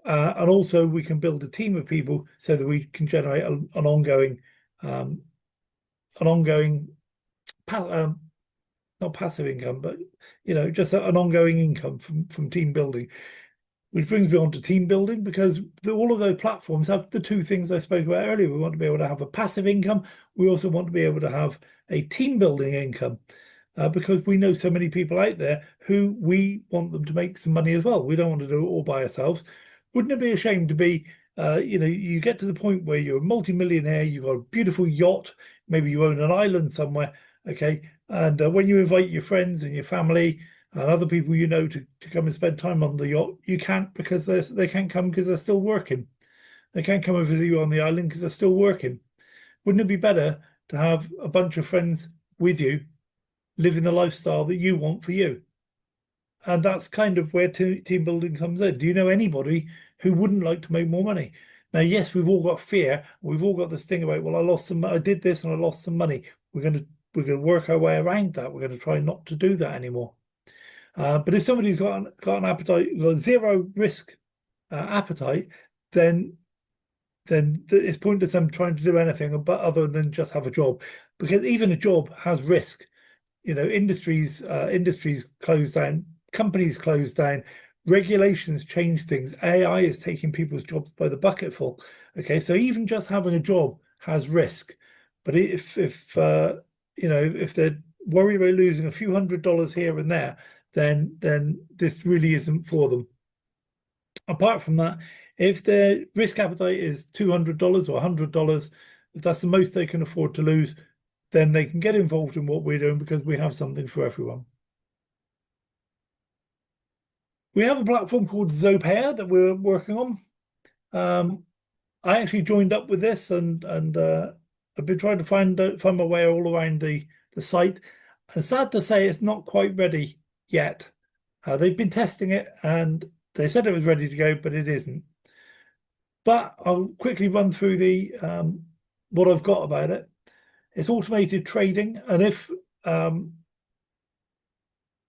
and also we can build a team of people so that we can generate an ongoing not passive income, but just an ongoing income from team building. Which brings me on to team building, because all of those platforms have the two things I spoke about earlier. We want to be able to have a passive income. We also want to be able to have a team building income, because we know so many people out there who we want them to make some money as well. We don't want to do it all by ourselves. Wouldn't it be a shame to be, you get to the point where you're a multimillionaire, you've got a beautiful yacht, maybe you own an island somewhere, okay, and when you invite your friends and your family, and other people you know to come and spend time on the yacht, you can't because they can't come because they're still working. They can't come and visit you on the island because they're still working. Wouldn't it be better to have a bunch of friends with you living the lifestyle that you want for you? And that's kind of where team building comes in. Do you know anybody who wouldn't like to make more money? Now, yes, we've all got fear. We've all got this thing about, well, I did this and I lost some money. We're going to work our way around that. We're going to try not to do that anymore. But if somebody's got an appetite, got zero risk appetite, then it's pointless them trying to do anything but other than just have a job, because even a job has risk. You know, industries close down, companies close down, regulations change things. AI is taking people's jobs by the bucketful. Okay, so even just having a job has risk. But if you know, if they're worried about losing a few $100s here and there, then this really isn't for them. Apart from that, if their risk appetite is $200 or $100, if that's the most they can afford to lose, then they can get involved in what we're doing because we have something for everyone. We have a platform called Zopair that we're working on. I actually joined up with this and I've been trying to find my way all around the site. And sad to say, it's not quite ready yet. They've been testing it and they said it was ready to go, but it isn't. But I'll quickly run through the what I've got about it. It's automated trading, and if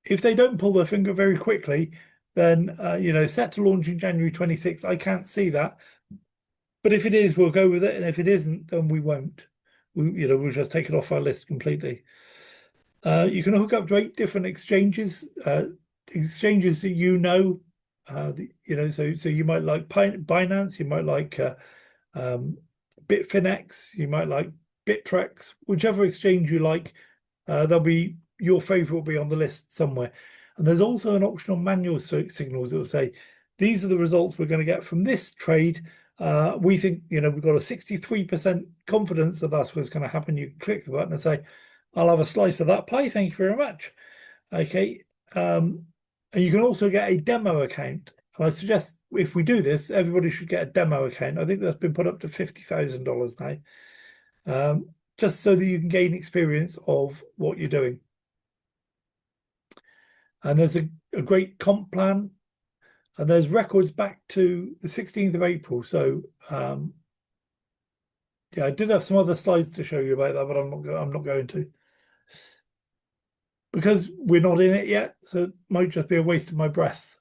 they don't pull their finger very quickly, then you know, set to launch in January 26th. I can't see that, but if it is, we'll go with it, and if it isn't, then we won't. We'll just take it off our list completely. You can hook up to 8 different exchanges, exchanges that you know. You know, so you might like Binance, you might like Bitfinex, you might like Bittrex, whichever exchange you like. There'll be your favorite will be on the list somewhere. And there's also an option on manual signals that will say, these are the results we're going to get from this trade. We think, you know, we've got a 63% confidence that that's what's going to happen. You click the button and say, I'll have a slice of that pie. Thank you very much. Okay. And you can also get a demo account. And I suggest if we do this, everybody should get a demo account. I think that's been put up to $50,000 now, just so that you can gain experience of what you're doing. And there's a great comp plan, and there's records back to the 16th of April. So yeah, I did have some other slides to show you about that, but I'm not going to, because we're not in it yet. So it might just be a waste of my breath.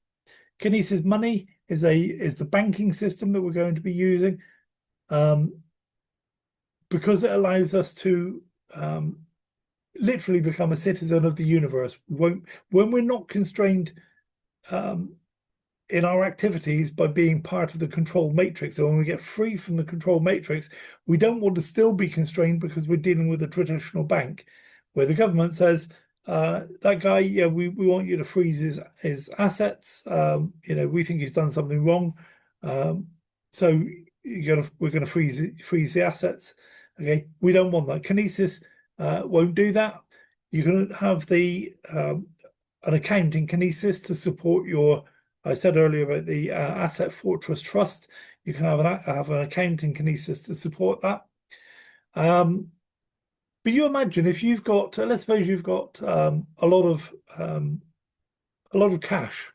Kinesis Money is the banking system that we're going to be using, because it allows us to literally become a citizen of the universe. When we're not constrained in our activities by being part of the control matrix, so when we get free from the control matrix, we don't want to still be constrained because we're dealing with a traditional bank where the government says, that guy, yeah, we want you to freeze his assets. You know, we think he's done something wrong, so we're gonna freeze the assets. Okay, we don't want that. Kinesis won't do that. You can have an account in Kinesis to support your. I said earlier about the Asset Fortress Trust. You can have an account in Kinesis to support that. But you imagine if you've got, let's suppose you've got a lot of cash,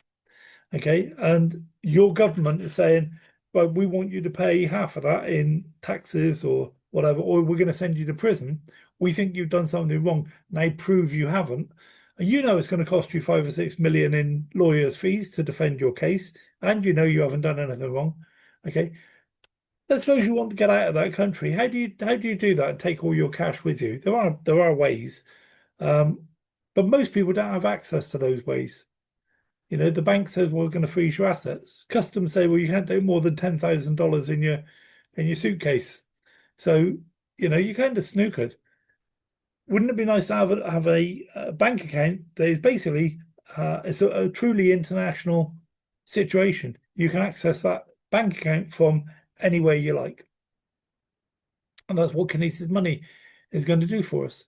okay, and your government is saying, well, we want you to pay half of that in taxes or whatever, or we're going to send you to prison. We think you've done something wrong. Now prove you haven't. And you know it's going to cost you 5 or 6 million in lawyers' fees to defend your case, and you know you haven't done anything wrong. Okay. Let's suppose you want to get out of that country. How do you do that and take all your cash with you? There are ways, but most people don't have access to those ways. You know, the bank says, well, we're going to freeze your assets. Customs say, well, you can't take more than $10,000 in your suitcase. So, you know, you kind of snookered. Wouldn't it be nice to have a bank account that is basically it's a truly international situation? You can access that bank account from anywhere you like. And that's what Kinesis Money is going to do for us.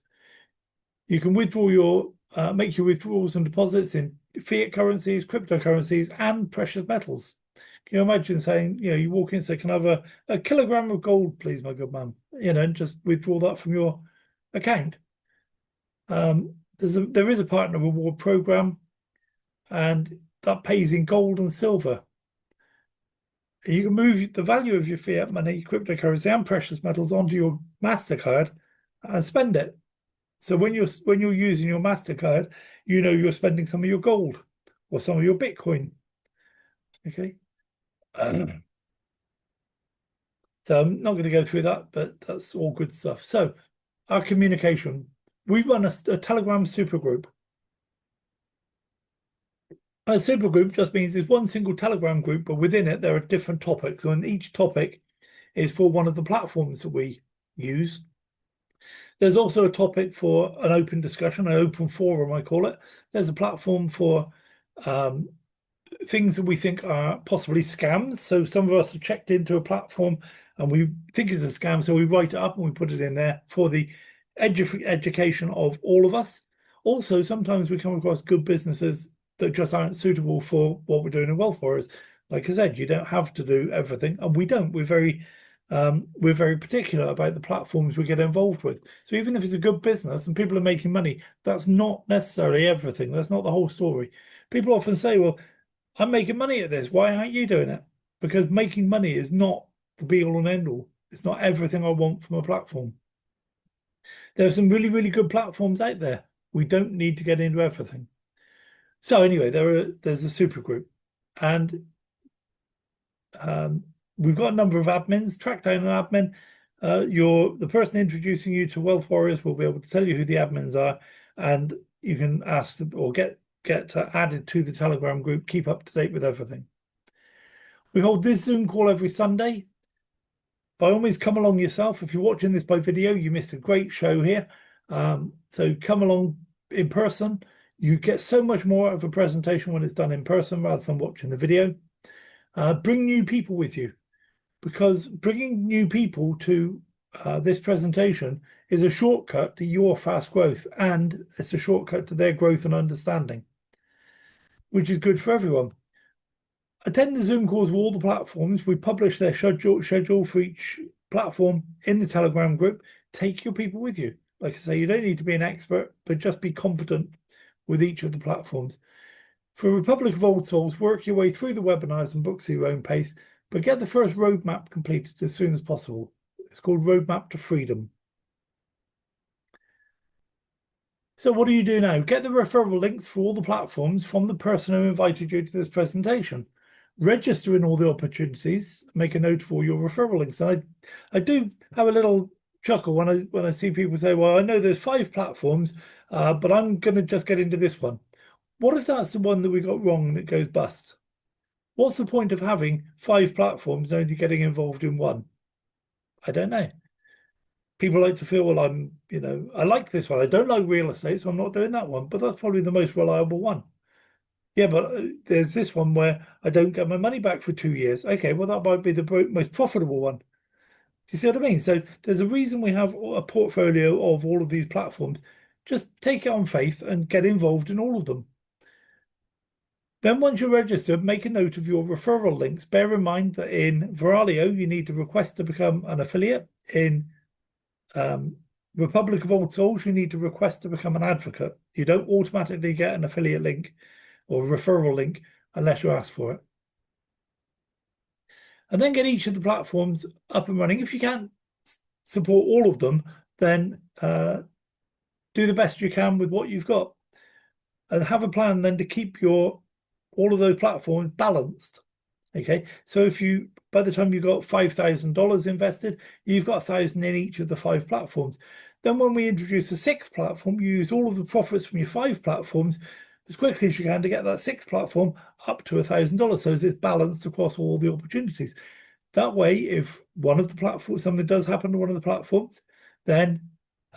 You can withdraw your make your withdrawals and deposits in fiat currencies, cryptocurrencies, and precious metals. Can you imagine saying, you walk in and say, "Can I have a kilogram of gold, please, my good man?" And just withdraw that from your account. There is a partner reward program, and that pays in gold and silver. You can move the value of your fiat money, cryptocurrency, and precious metals onto your MasterCard and spend it. So when you're using your MasterCard, you're spending some of your gold or some of your Bitcoin. Okay. So I'm not going to go through that, but that's all good stuff. So our communication, we run a Telegram supergroup. A supergroup just means there's one single Telegram group, but within it there are different topics, and each topic is for one of the platforms that we use. There's also a topic for an open discussion, an open forum, I call it. There's a platform for things that we think are possibly scams. So some of us have checked into a platform and we think it's a scam, so we write it up and we put it in there for the education of all of us. Also, sometimes we come across good businesses that just aren't suitable for what we're doing in Wealth Warriors. Like I said, you don't have to do everything, and we don't. We're very particular about the platforms we get involved with. So even if it's a good business and people are making money, that's not necessarily everything. That's not the whole story. People often say, "Well, I'm making money at this. Why aren't you doing it?" Because making money is not the be all and end all. It's not everything I want from a platform. There are some really, really good platforms out there. We don't need to get into everything. So anyway, there's a super group, and we've got a number of admins. Track down an admin. The person introducing you to Wealth Warriors will be able to tell you who the admins are, and you can ask them or get added to the Telegram group. Keep up to date with everything. We hold this Zoom call every Sunday. By all means, come along yourself. If you're watching this by video, you missed a great show here. So come along in person. You get so much more of a presentation when it's done in person rather than watching the video. Bring new people with you, because bringing new people to this presentation is a shortcut to your fast growth, and it's a shortcut to their growth and understanding, which is good for everyone. Attend the Zoom calls of all the platforms. We publish their schedule for each platform in the Telegram group. Take your people with you. Like I say, you don't need to be an expert, but just be competent with each of the platforms. For Republic of Old Souls, work your way through the webinars and books at your own pace, but get the first roadmap completed as soon as possible. It's called Roadmap to Freedom. So what do you do now? Get the referral links for all the platforms from the person who invited you to this presentation. Register in all the opportunities. Make a note of all your referral links. And I do have a little chuckle when I see people say, "Well, I know there's 5 platforms, but I'm going to just get into this one." What if that's the one that we got wrong and it goes bust? What's the point of having 5 platforms and only getting involved in one? I don't know. People like to feel, well, I like this one. I don't like real estate, so I'm not doing that one. But that's probably the most reliable one. Yeah, but there's this one where I don't get my money back for 2 years. Okay, well, that might be the most profitable one. Do you see what I mean? So there's a reason we have a portfolio of all of these platforms. Just take it on faith and get involved in all of them. Then once you're registered, make a note of your referral links. Bear in mind that in Veralio, you need to request to become an affiliate. In Republic of Old Souls, you need to request to become an advocate. You don't automatically get an affiliate link or referral link unless you ask for it. And then get each of the platforms up and running. If you can't support all of them, then do the best you can with what you've got. And have a plan then to keep all of those platforms balanced. Okay, so if by the time you've got $5,000 invested, you've got 1,000 in each of the 5 platforms. Then when we introduce a 6th platform, you use all of the profits from your 5 platforms as quickly as you can to get that 6th platform up to $1,000. So it's balanced across all the opportunities. That way, if one of the platforms, something does happen to one of the platforms, then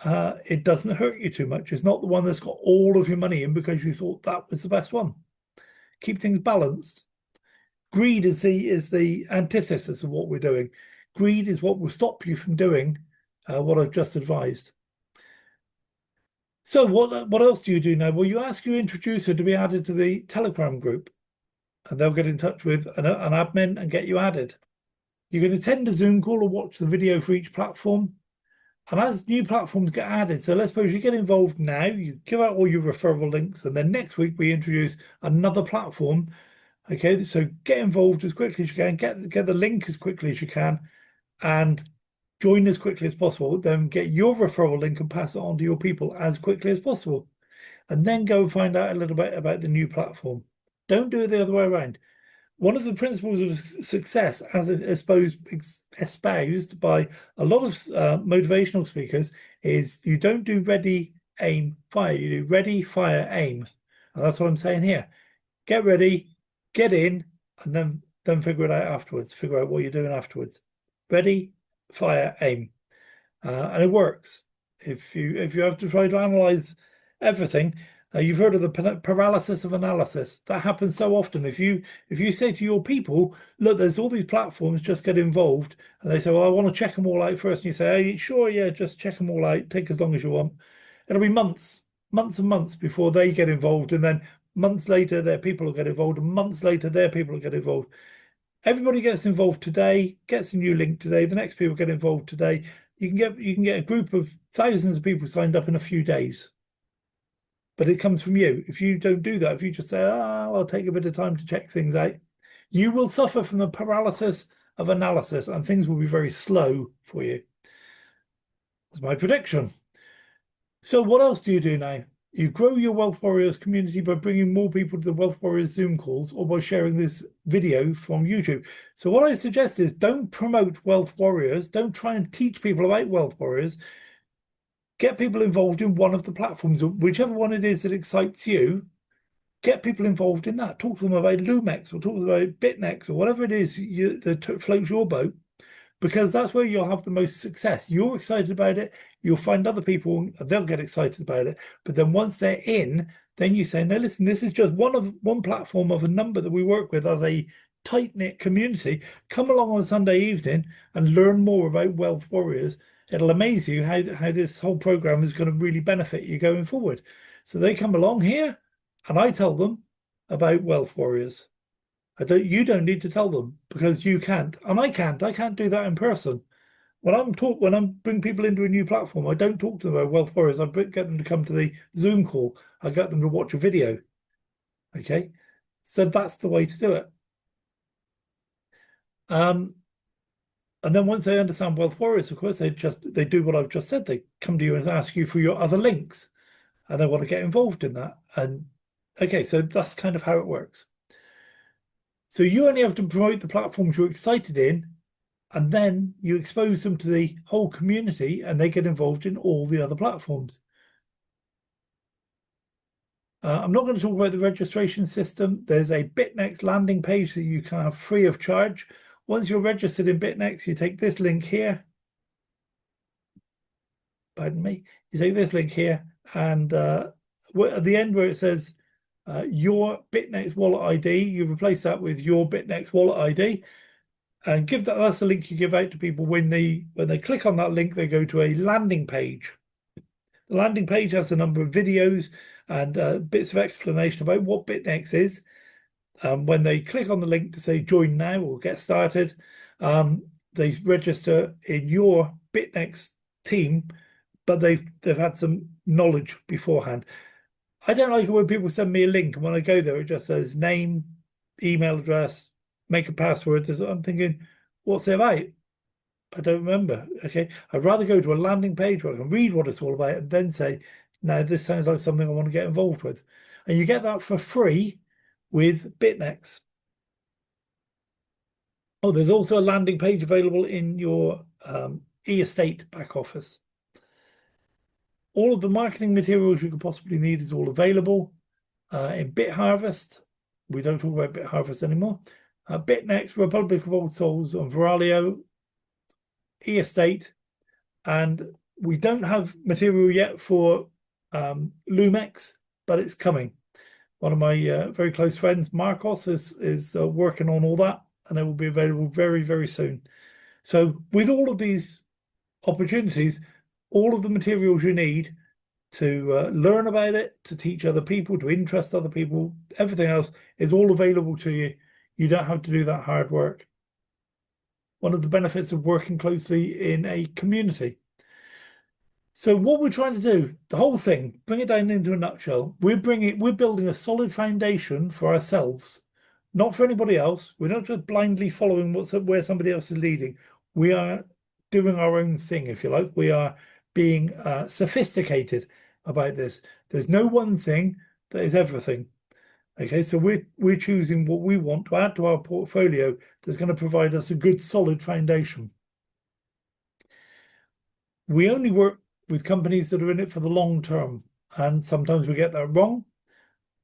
it doesn't hurt you too much. It's not the one that's got all of your money in because you thought that was the best one. Keep things balanced. Greed is the antithesis of what we're doing. Greed is what will stop you from doing what I've just advised. So what else do you do now? Well, you ask your introducer to be added to the Telegram group, and they'll get in touch with an admin and get you added. You can attend a Zoom call or watch the video for each platform. And as new platforms get added, so let's suppose you get involved now, you give out all your referral links, and then next week we introduce another platform. Okay, so get involved as quickly as you can, get the link as quickly as you can, and join as quickly as possible. Then get your referral link and pass it on to your people as quickly as possible. And then go find out a little bit about the new platform. Don't do it the other way around. One of the principles of success, as espoused by a lot of motivational speakers, is you don't do ready, aim, fire. You do ready, fire, aim. And that's what I'm saying here. Get ready, get in, and then figure it out afterwards. Figure out what you're doing afterwards. Ready, fire, aim. And it works. If you have to try to analyze everything, you've heard of the paralysis of analysis. That happens so often. If you say to your people, look, there's all these platforms, just get involved, and they say, well, I want to check them all out first, and you say, hey, sure, yeah, just check them all out, take as long as you want. It'll be months and months before they get involved, and then months later their people will get involved, and months later their people will get involved. Everybody gets involved today, gets a new link today, the next people get involved today. You can get a group of thousands of people signed up in a few days. But it comes from you. If you don't do that, if you just say, I'll take a bit of time to check things out, you will suffer from the paralysis of analysis, and things will be very slow for you. That's my prediction. So what else do you do now? You grow your Wealth Warriors community by bringing more people to the Wealth Warriors Zoom calls, or by sharing this video from YouTube. So what I suggest is, don't promote Wealth Warriors. Don't try and teach people about Wealth Warriors. Get people involved in one of the platforms, whichever one it is that excites you. Get people involved in that. Talk to them about Lumex, or talk to them about BitNex, or whatever it is that floats your boat, because that's where you'll have the most success. You're excited about it. You'll find other people, they'll get excited about it. But then once they're in, then you say, no, listen, this is just one platform of a number that we work with as a tight-knit community. Come along on Sunday evening and learn more about Wealth Warriors. It'll amaze you how this whole program is going to really benefit you going forward. So they come along here, and I tell them about Wealth Warriors. You don't need to tell them, because you can't, and I can't. I can't do that in person. When I bring people into a new platform, I don't talk to them about Wealth Warriors. I get them to come to the Zoom call. I get them to watch a video. Okay, so that's the way to do it. And then once they understand Wealth Warriors, of course, they do what I've just said. They come to you and ask you for your other links, and they want to get involved in that. And okay, so that's kind of how it works. So you only have to promote the platforms you're excited in, and then you expose them to the whole community, and they get involved in all the other platforms. I'm not going to talk about the registration system. There's a BitNex landing page that you can have free of charge. Once you're registered in BitNex, you take this link here. Pardon me. You take this link here, and at the end where it says your BitNex wallet ID, you replace that with your BitNex wallet ID, and that's the link you give out to people. When they click on that link, they go to a landing page. The landing page has a number of videos and bits of explanation about what BitNex is. When they click on the link to say join now or get started, they register in your BitNex team, but they've had some knowledge beforehand. I don't like it when people send me a link, and when I go there, it just says name, email address, make a password. I'm thinking, what's it about? I don't remember. Okay, I'd rather go to a landing page where I can read what it's all about and then say, no, this sounds like something I want to get involved with. And you get that for free with BitNex. Oh, there's also a landing page available in your e-estate back office. All of the marketing materials you could possibly need is all available in BitHarvest. We don't talk about BitHarvest anymore. BitNex, Republic of Old Souls, and Viralio, e-estate. And we don't have material yet for Lumex, but it's coming. One of my very close friends, Marcos, is working on all that, and it will be available very, very soon. So with all of these opportunities, all of the materials you need to learn about it, to teach other people, to interest other people. Everything else is all available to you. You don't have to do that hard work. One of the benefits of working closely in a community. So what we're trying to do, the whole thing, bring it down into a nutshell, we're building a solid foundation for ourselves, not for anybody else. We're not just blindly following where somebody else is leading. We are doing our own thing, if you like. We are being sophisticated about this. There's no one thing that is everything. Okay, so we're choosing what we want to add to our portfolio that's going to provide us a good, solid foundation. We only work with companies that are in it for the long term, and sometimes we get that wrong.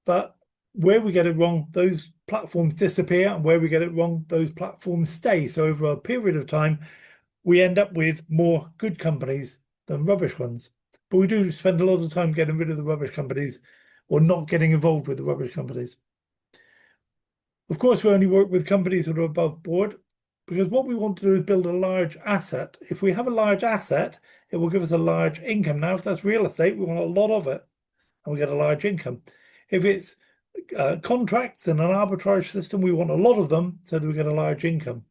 But where we get it wrong, those platforms disappear, and where we get it wrong, those platforms stay. So over a period of time, we end up with more good companies than rubbish ones. But we do spend a lot of time getting rid of the rubbish companies or not getting involved with the rubbish companies. Of course, we only work with companies that are above board, because what we want to do is build a large asset. If we have a large asset, it will give us a large income. Now, if that's real estate, we want a lot of it and we get a large income. If it's contracts and an arbitrage system, we want a lot of them so that we get a large income.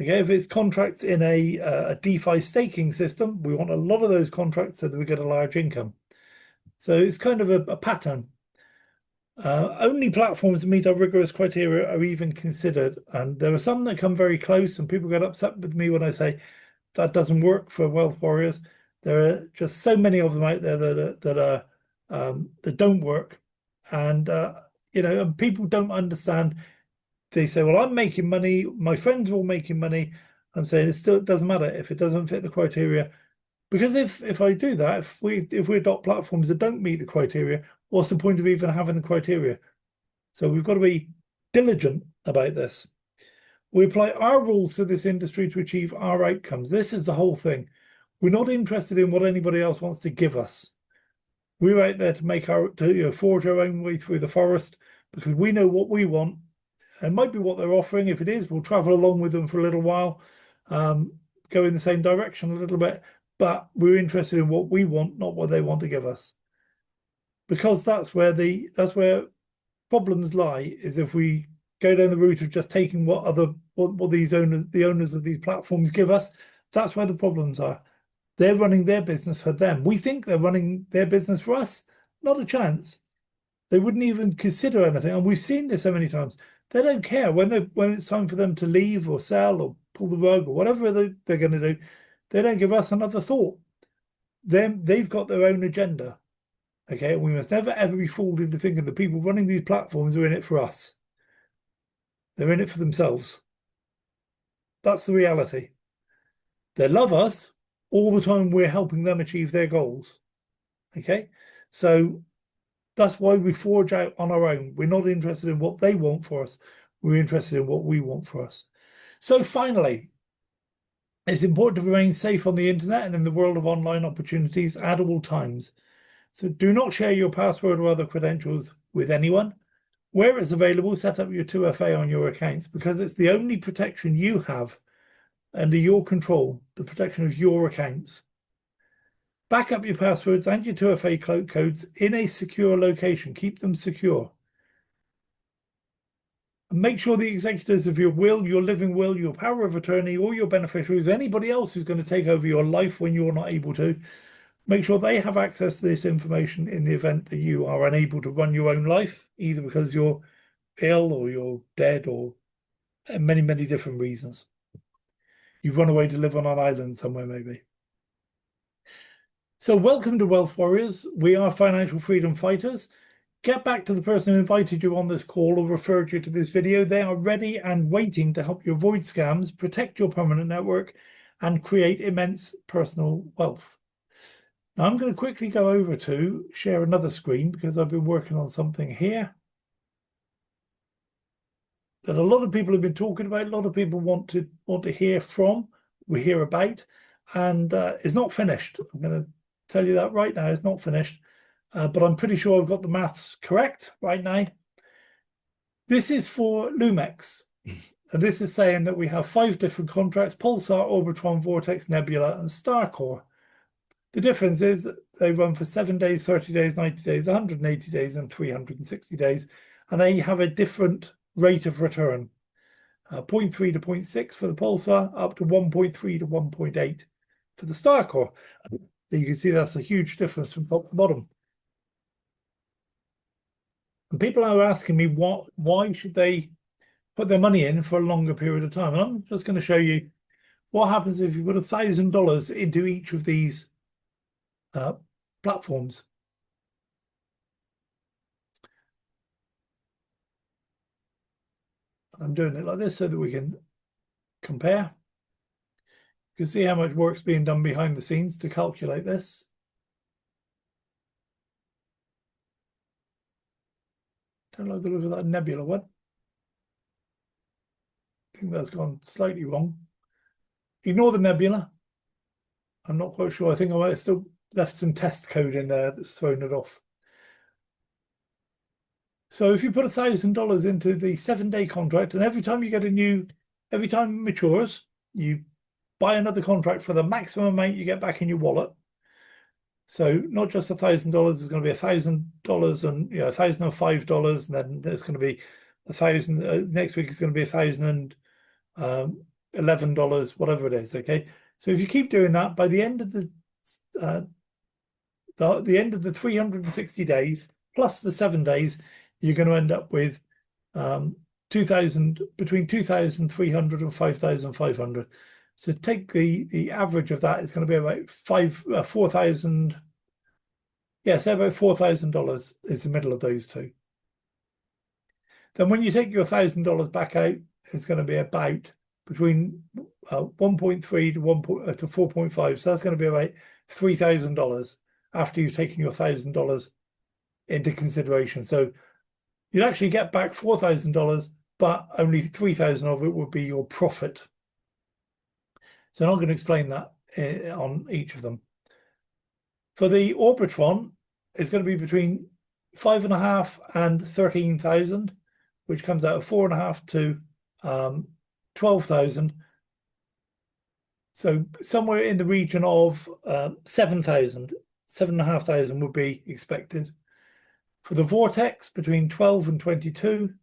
Okay, if it's contracts in a DeFi staking system, we want a lot of those contracts so that we get a large income. So it's kind of a pattern. Only platforms that meet our rigorous criteria are even considered, and there are some that come very close, and people get upset with me when I say that doesn't work for Wealth Warriors. There are just so many of them out there that don't work, and people don't understand. They say, "Well, I'm making money. My friends are all making money." I'm saying it still doesn't matter if it doesn't fit the criteria. Because if I do that, if we adopt platforms that don't meet the criteria, what's the point of even having the criteria? So we've got to be diligent about this. We apply our rules to this industry to achieve our outcomes. This is the whole thing. We're not interested in what anybody else wants to give us. We're out there to forge our own way through the forest, because we know what we want. It might be what they're offering. If it is, we'll travel along with them for a little while, go in the same direction a little bit. But we're interested in what we want, not what they want to give us. Because that's where problems lie, is if we go down the route of just taking what the owners of these platforms give us, that's where the problems are. They're running their business for them. We think they're running their business for us. Not a chance. They wouldn't even consider anything. And we've seen this so many times. They don't care when it's time for them to leave or sell or pull the rug or whatever they're going to do. They don't give us another thought. They've got their own agenda. Okay, we must never ever be fooled into thinking the people running these platforms are in it for us. They're in it for themselves. That's the reality. They love us all the time. We're helping them achieve their goals. Okay, so that's why we forge out on our own. We're not interested in what they want for us. We're interested in what we want for us. So finally, it's important to remain safe on the internet and in the world of online opportunities at all times. So do not share your password or other credentials with anyone. Where it's available, set up your 2FA on your accounts, because it's the only protection you have under your control, the protection of your accounts. Back up your passwords and your 2FA codes in a secure location. Keep them secure. And make sure the executors of your will, your living will, your power of attorney, or your beneficiaries, anybody else who's going to take over your life when you're not able to, make sure they have access to this information in the event that you are unable to run your own life, either because you're ill or you're dead or many, many different reasons. You've run away to live on an island somewhere, maybe. So welcome to Wealth Warriors. We are financial freedom fighters. Get back to the person who invited you on this call or referred you to this video. They are ready and waiting to help you avoid scams, protect your permanent network, and create immense personal wealth. Now I'm going to quickly go over to share another screen, because I've been working on something here that a lot of people have been talking about, a lot of people want to hear from, we hear about, and it's not finished. I'm going to tell you that right now, it's not finished. But I'm pretty sure I've got the maths correct right now. This is for Lumex. And this is saying that we have 5 different contracts: Pulsar, Orbitron, Vortex, Nebula, and Starcore. The difference is that they run for 7 days, 30 days, 90 days, 180 days, and 360 days, and they have a different rate of return. 0.3 to 0.6 for the pulsar, up to 1.3 to 1.8 for the star core. You can see that's a huge difference from top to bottom. And people are asking me why should they put their money in for a longer period of time. And I'm just going to show you what happens if you put $1,000 into each of these platforms. I'm doing it like this so that we can compare. You can see how much work's being done behind the scenes to calculate this. Don't like the look of that nebula one. I think that's gone slightly wrong. Ignore the nebula. I'm not quite sure. I think I might have still left some test code in there that's thrown it off. So if you put $1,000 into the 7-day contract, and every time it matures, you buy another contract for the maximum amount you get back in your wallet. So not just $1,000, there's going to be $1,000 and $1,005, and then there's going to be 1,000. Next week is going to be $1,011, whatever it is. Okay, so if you keep doing that, by the end of the end of the 360 days plus the 7 days, you're going to end up with between 2,300 and 5,500. So take the average of that is going to be about 4,000. Yeah, so about $4,000 is the middle of those two. Then when you take your $1,000 back out, it's going to be about between 1.3 to 4.5. So that's going to be about $3,000 after you've taken your $1,000 into consideration. So you'd actually get back $4,000, but only 3,000 of it would be your profit. So I'm not going to explain that on each of them. For the Orbitron, it's going to be between 5.5 and 13,000, which comes out of 4.5 to 12,000. So somewhere in the region of 7,000, 7,500 would be expected. For the Vortex, between 12 and 22.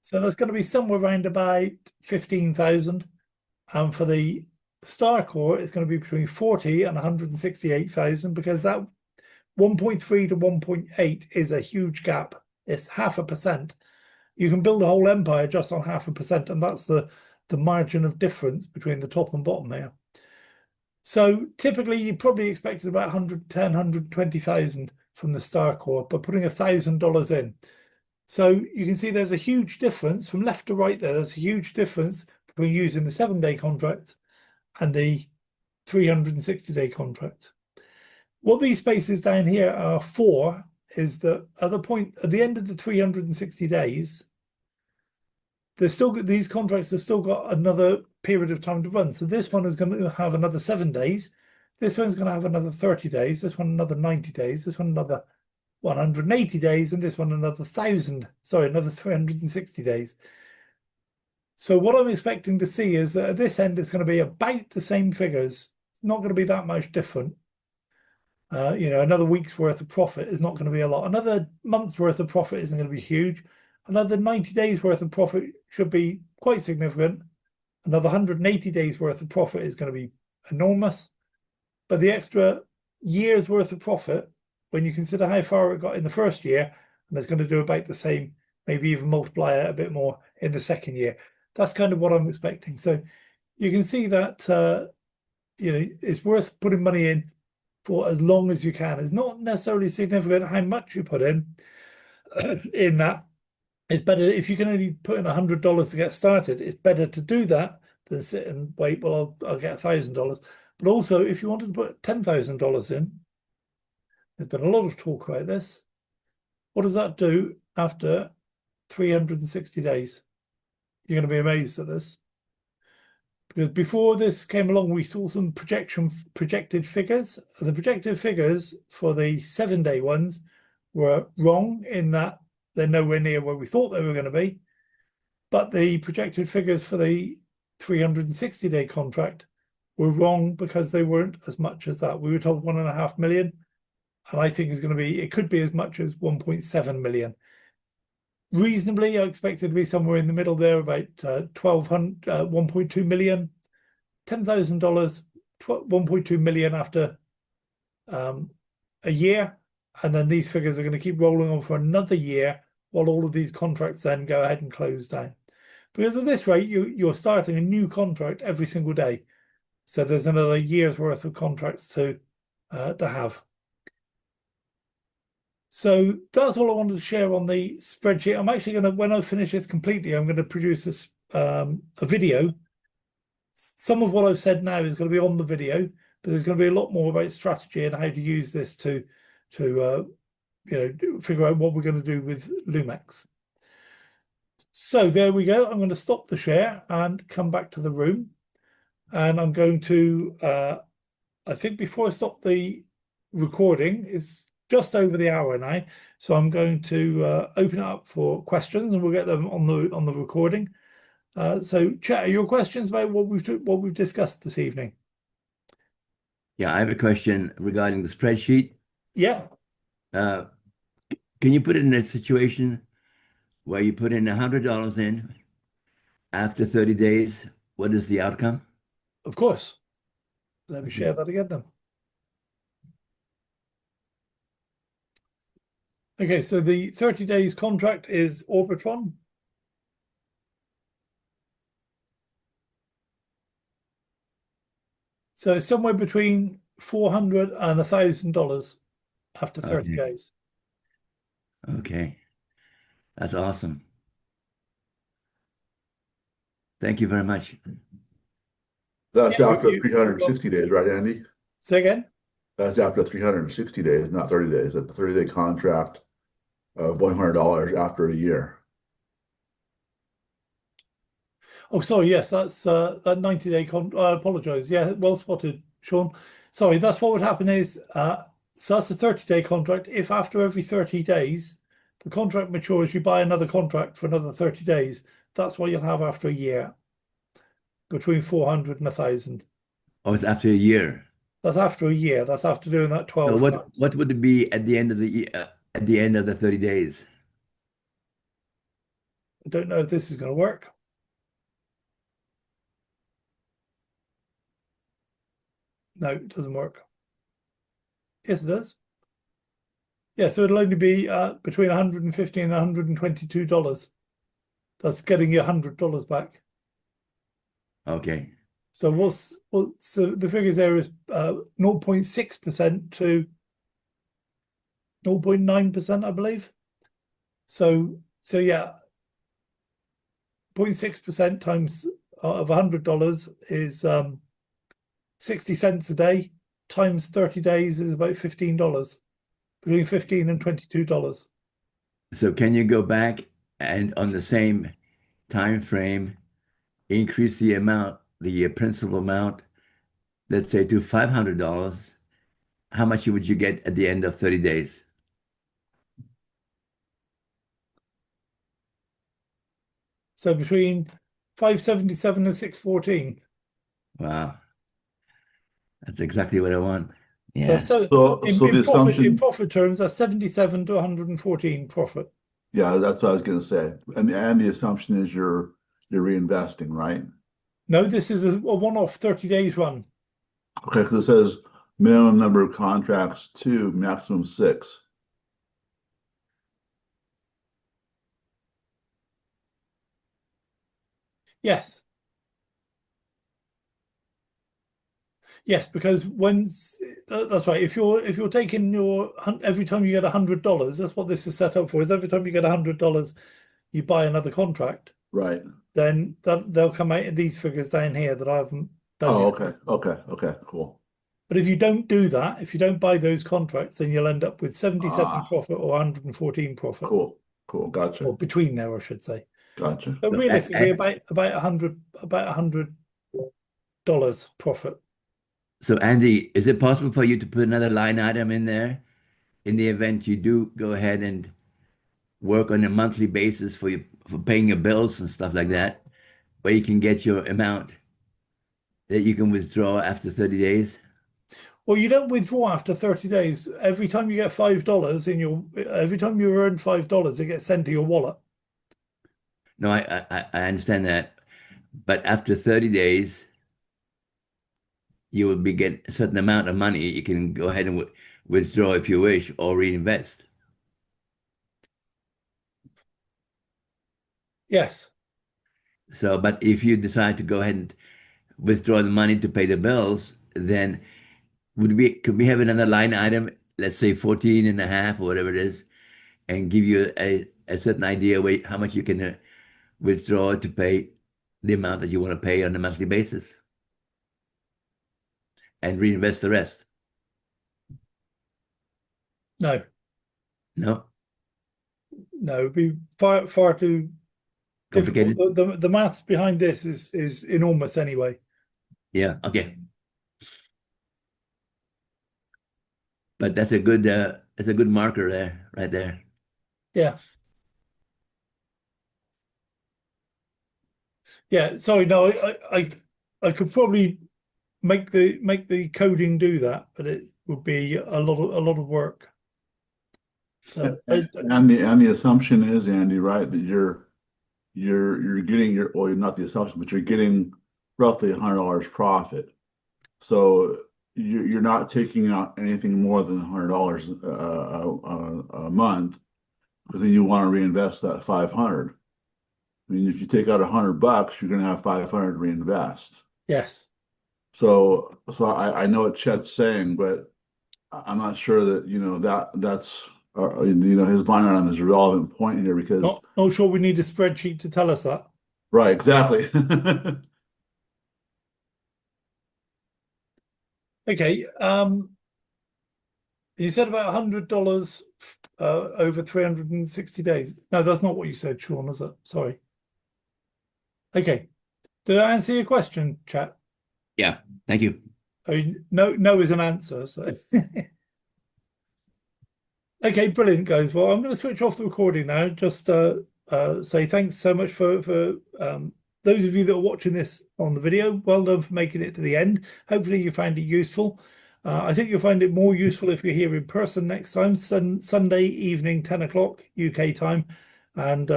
So that's going to be somewhere around about 15,000. And for the Star Core, it's going to be between 40 and 168,000, because that 1.3 to 1.8 is a huge gap. It's 0.5%. You can build a whole empire just on 0.5%, and that's the margin of difference between the top and bottom there. So typically you probably expected about 110, 120,000 from the Star Core, but putting $1,000 in. So you can see there's a huge difference from left to right there. There's a huge difference between using the 7-day contract and the 360-day contract. What these spaces down here are for is that at the end of the 360 days, these contracts have still got another period of time to run. So this one is going to have another 7 days. This one's going to have another 30 days. This one another 90 days. This one another 180 days, and this one another 360 days. So what I'm expecting to see is that at this end, it's going to be about the same figures. It's not going to be that much different. Another week's worth of profit is not going to be a lot. Another month's worth of profit isn't going to be huge. Another 90 days worth of profit should be quite significant. Another 180 days worth of profit is going to be enormous. But the extra year's worth of profit, when you consider how far it got in the first year, and it's going to do about the same, maybe even multiply it a bit more in the second year. That's kind of what I'm expecting. So you can see that it's worth putting money in for as long as you can. It's not necessarily significant how much you put in that. It's better if you can only put in $100 to get started. It's better to do that than sit and wait. Well, I'll get $1,000. But also, if you wanted to put $10,000 in, there's been a lot of talk about this. What does that do after 360 days? You're going to be amazed at this. Because before this came along, we saw some projected figures. The projected figures for the 7-day ones were wrong in that they're nowhere near where we thought they were going to be. But the projected figures for the 360-day contract were wrong because they weren't as much as that. We were told 1.5 million, and I think it could be as much as 1.7 million. Reasonably, I expect it to be somewhere in the middle there, about 1,200, 1.2 million, $10,000, 1.2 million after a year. And then these figures are going to keep rolling on for another year while all of these contracts then go ahead and close down. Because at this rate, you're starting a new contract every single day. So there's another year's worth of contracts to have. So that's all I wanted to share on the spreadsheet. I'm actually going to, when I finish this completely, I'm going to produce this a video. Some of what I've said now is going to be on the video, but there's going to be a lot more about strategy and how to use this to figure out what we're going to do with Lumex. So there we go. I'm going to stop the share and come back to the room. And I'm going to, I think before I stop the recording, it's just over the hour now. So I'm going to open it up for questions, and we'll get them on the recording. So chat, your questions about what we've discussed this evening? Yeah, I have a question regarding the spreadsheet. Yeah. Can you put it in a situation where you put in $100 in after 30 days? What is the outcome? Of course. Let me share that again then. Okay, so the 30 days contract is Orbitron. So it's somewhere between $400 and $1,000 after 30 days. Okay. That's awesome. Thank you very much. That's after 360 days, right, Andy? Say again? That's after 360 days, not 30 days. That's a 30-day contract of $100 after a year. Oh, sorry. Yes, that's that 90-day I apologize. Yeah, well spotted, Sean. Sorry, that's what would happen is so that's a 30-day contract. If after every 30 days the contract matures, you buy another contract for another 30 days. That's what you'll have after a year, between 400 and 1,000. Oh, it's after a year. That's after a year. That's after doing that 12 So times. what would it be at the end of the year, at the end of the 30 days? I don't know if this is going to work. No, it doesn't work. Yes, it does. Yeah, so it'll only be between $150 and $122. That's getting you $100 back. Okay. So so the figures there is 0.6% to 0.9%, I believe. So yeah, 0.6% times of $100 is 60 cents a day, times 30 days is about $15, between $15 and $22. So can you go back and on the same time frame increase the amount, the principal amount, let's say to $500? How much would you get at the end of 30 days? So between 577 and 614. Wow. That's exactly what I want. So, Yeah. So in the assumption, profit terms, that's 77 to 114 profit. yeah, that's what I was going to say. And the assumption is you're reinvesting, right? No, this is a one-off 30 days run. Okay, because it says minimum number of contracts 2, maximum 6. Yes. Yes, because that's right. If you're taking your every time you get $100, that's what this is set up for. Is every time you get $100, you buy another contract. Right. Then they'll come out in these figures down here that I haven't done Oh, yet. okay, cool. But if you don't do that, if you don't buy those contracts, then you'll end up with 77 Ah, profit or 114 profit, cool, gotcha, or between there, I should say. gotcha. But So, realistically, about $100 profit. so Andy, is it possible for you to put another line item in there in the event you do go ahead and work on a monthly basis for paying your bills and stuff like that, where you can get your amount? that you can withdraw after 30 days? Well, you don't withdraw after 30 days. Every time you get $5 in your, every time you earn $5, it gets sent to your wallet. No, I understand that. But after 30 days, you will be get a certain amount of money. You can go ahead and withdraw if you wish or reinvest. Yes. So, but if you decide to go ahead and withdraw the money to pay the bills, then could we have another line item, let's say 14 and a half or whatever it is, and give you a certain idea how much you can withdraw to pay the amount that you want to pay on a monthly basis and reinvest the rest? No. No? No, it'd be far too difficult. Complicated? The maths behind this is enormous anyway. Yeah, okay. But that's a good marker there, right there. Yeah. Yeah. Sorry, no, I could probably make the coding do that, but it would be a lot of work. And the assumption is, Andy, right, that you're getting well, not the assumption, but you're getting roughly $100 profit. So you're not taking out anything more than $100 a month, because then you want to reinvest that 500. I mean, if you take out $100, you're going to have 500 to reinvest. Yes. So I know what Chet's saying, but I'm not sure that that's his line item is a relevant point here, because not sure we need a spreadsheet to tell us that. right, exactly. Okay. You said about $100 over 360 days. No, that's not what you said, Sean, is it? Sorry. Okay. Did I answer your question, chat? Yeah, thank you. I mean, no is an answer. So okay, brilliant, guys. Well, I'm going to switch off the recording now. Just say thanks so much for those of you that are watching this on the video. Well done for making it to the end. Hopefully you found it useful. I think you'll find it more useful if you're here in person next time, Sunday evening, 10 o'clock UK time. And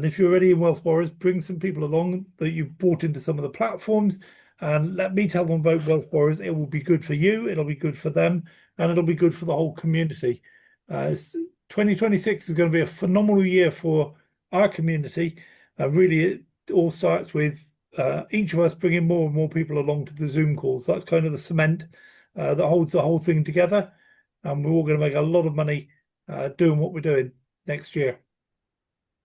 if you're already in Wealth Borrowers, bring some people along that you've brought into some of the platforms, and let me tell them about Wealth Borrowers. It will be good for you, it'll be good for them, and it'll be good for the whole community. 2026 is going to be a phenomenal year for our community. Really, it all starts with each of us bringing more and more people along to the Zoom calls. That's kind of the cement that holds the whole thing together. And we're all going to make a lot of money doing what we're doing next year.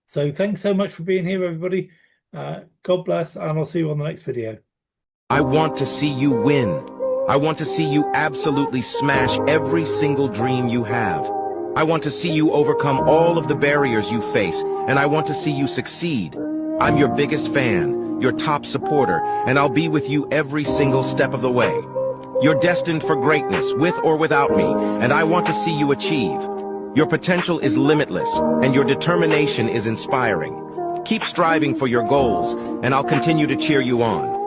So thanks so much for being here, everybody. God bless, and I'll see you on the next video. I want to see you win. I want to see you absolutely smash every single dream you have. I want to see you overcome all of the barriers you face, and I want to see you succeed. I'm your biggest fan, your top supporter, and I'll be with you every single step of the way. You're destined for greatness, with or without me, and I want to see you achieve. Your potential is limitless, and your determination is inspiring. Keep striving for your goals, and I'll continue to cheer you on.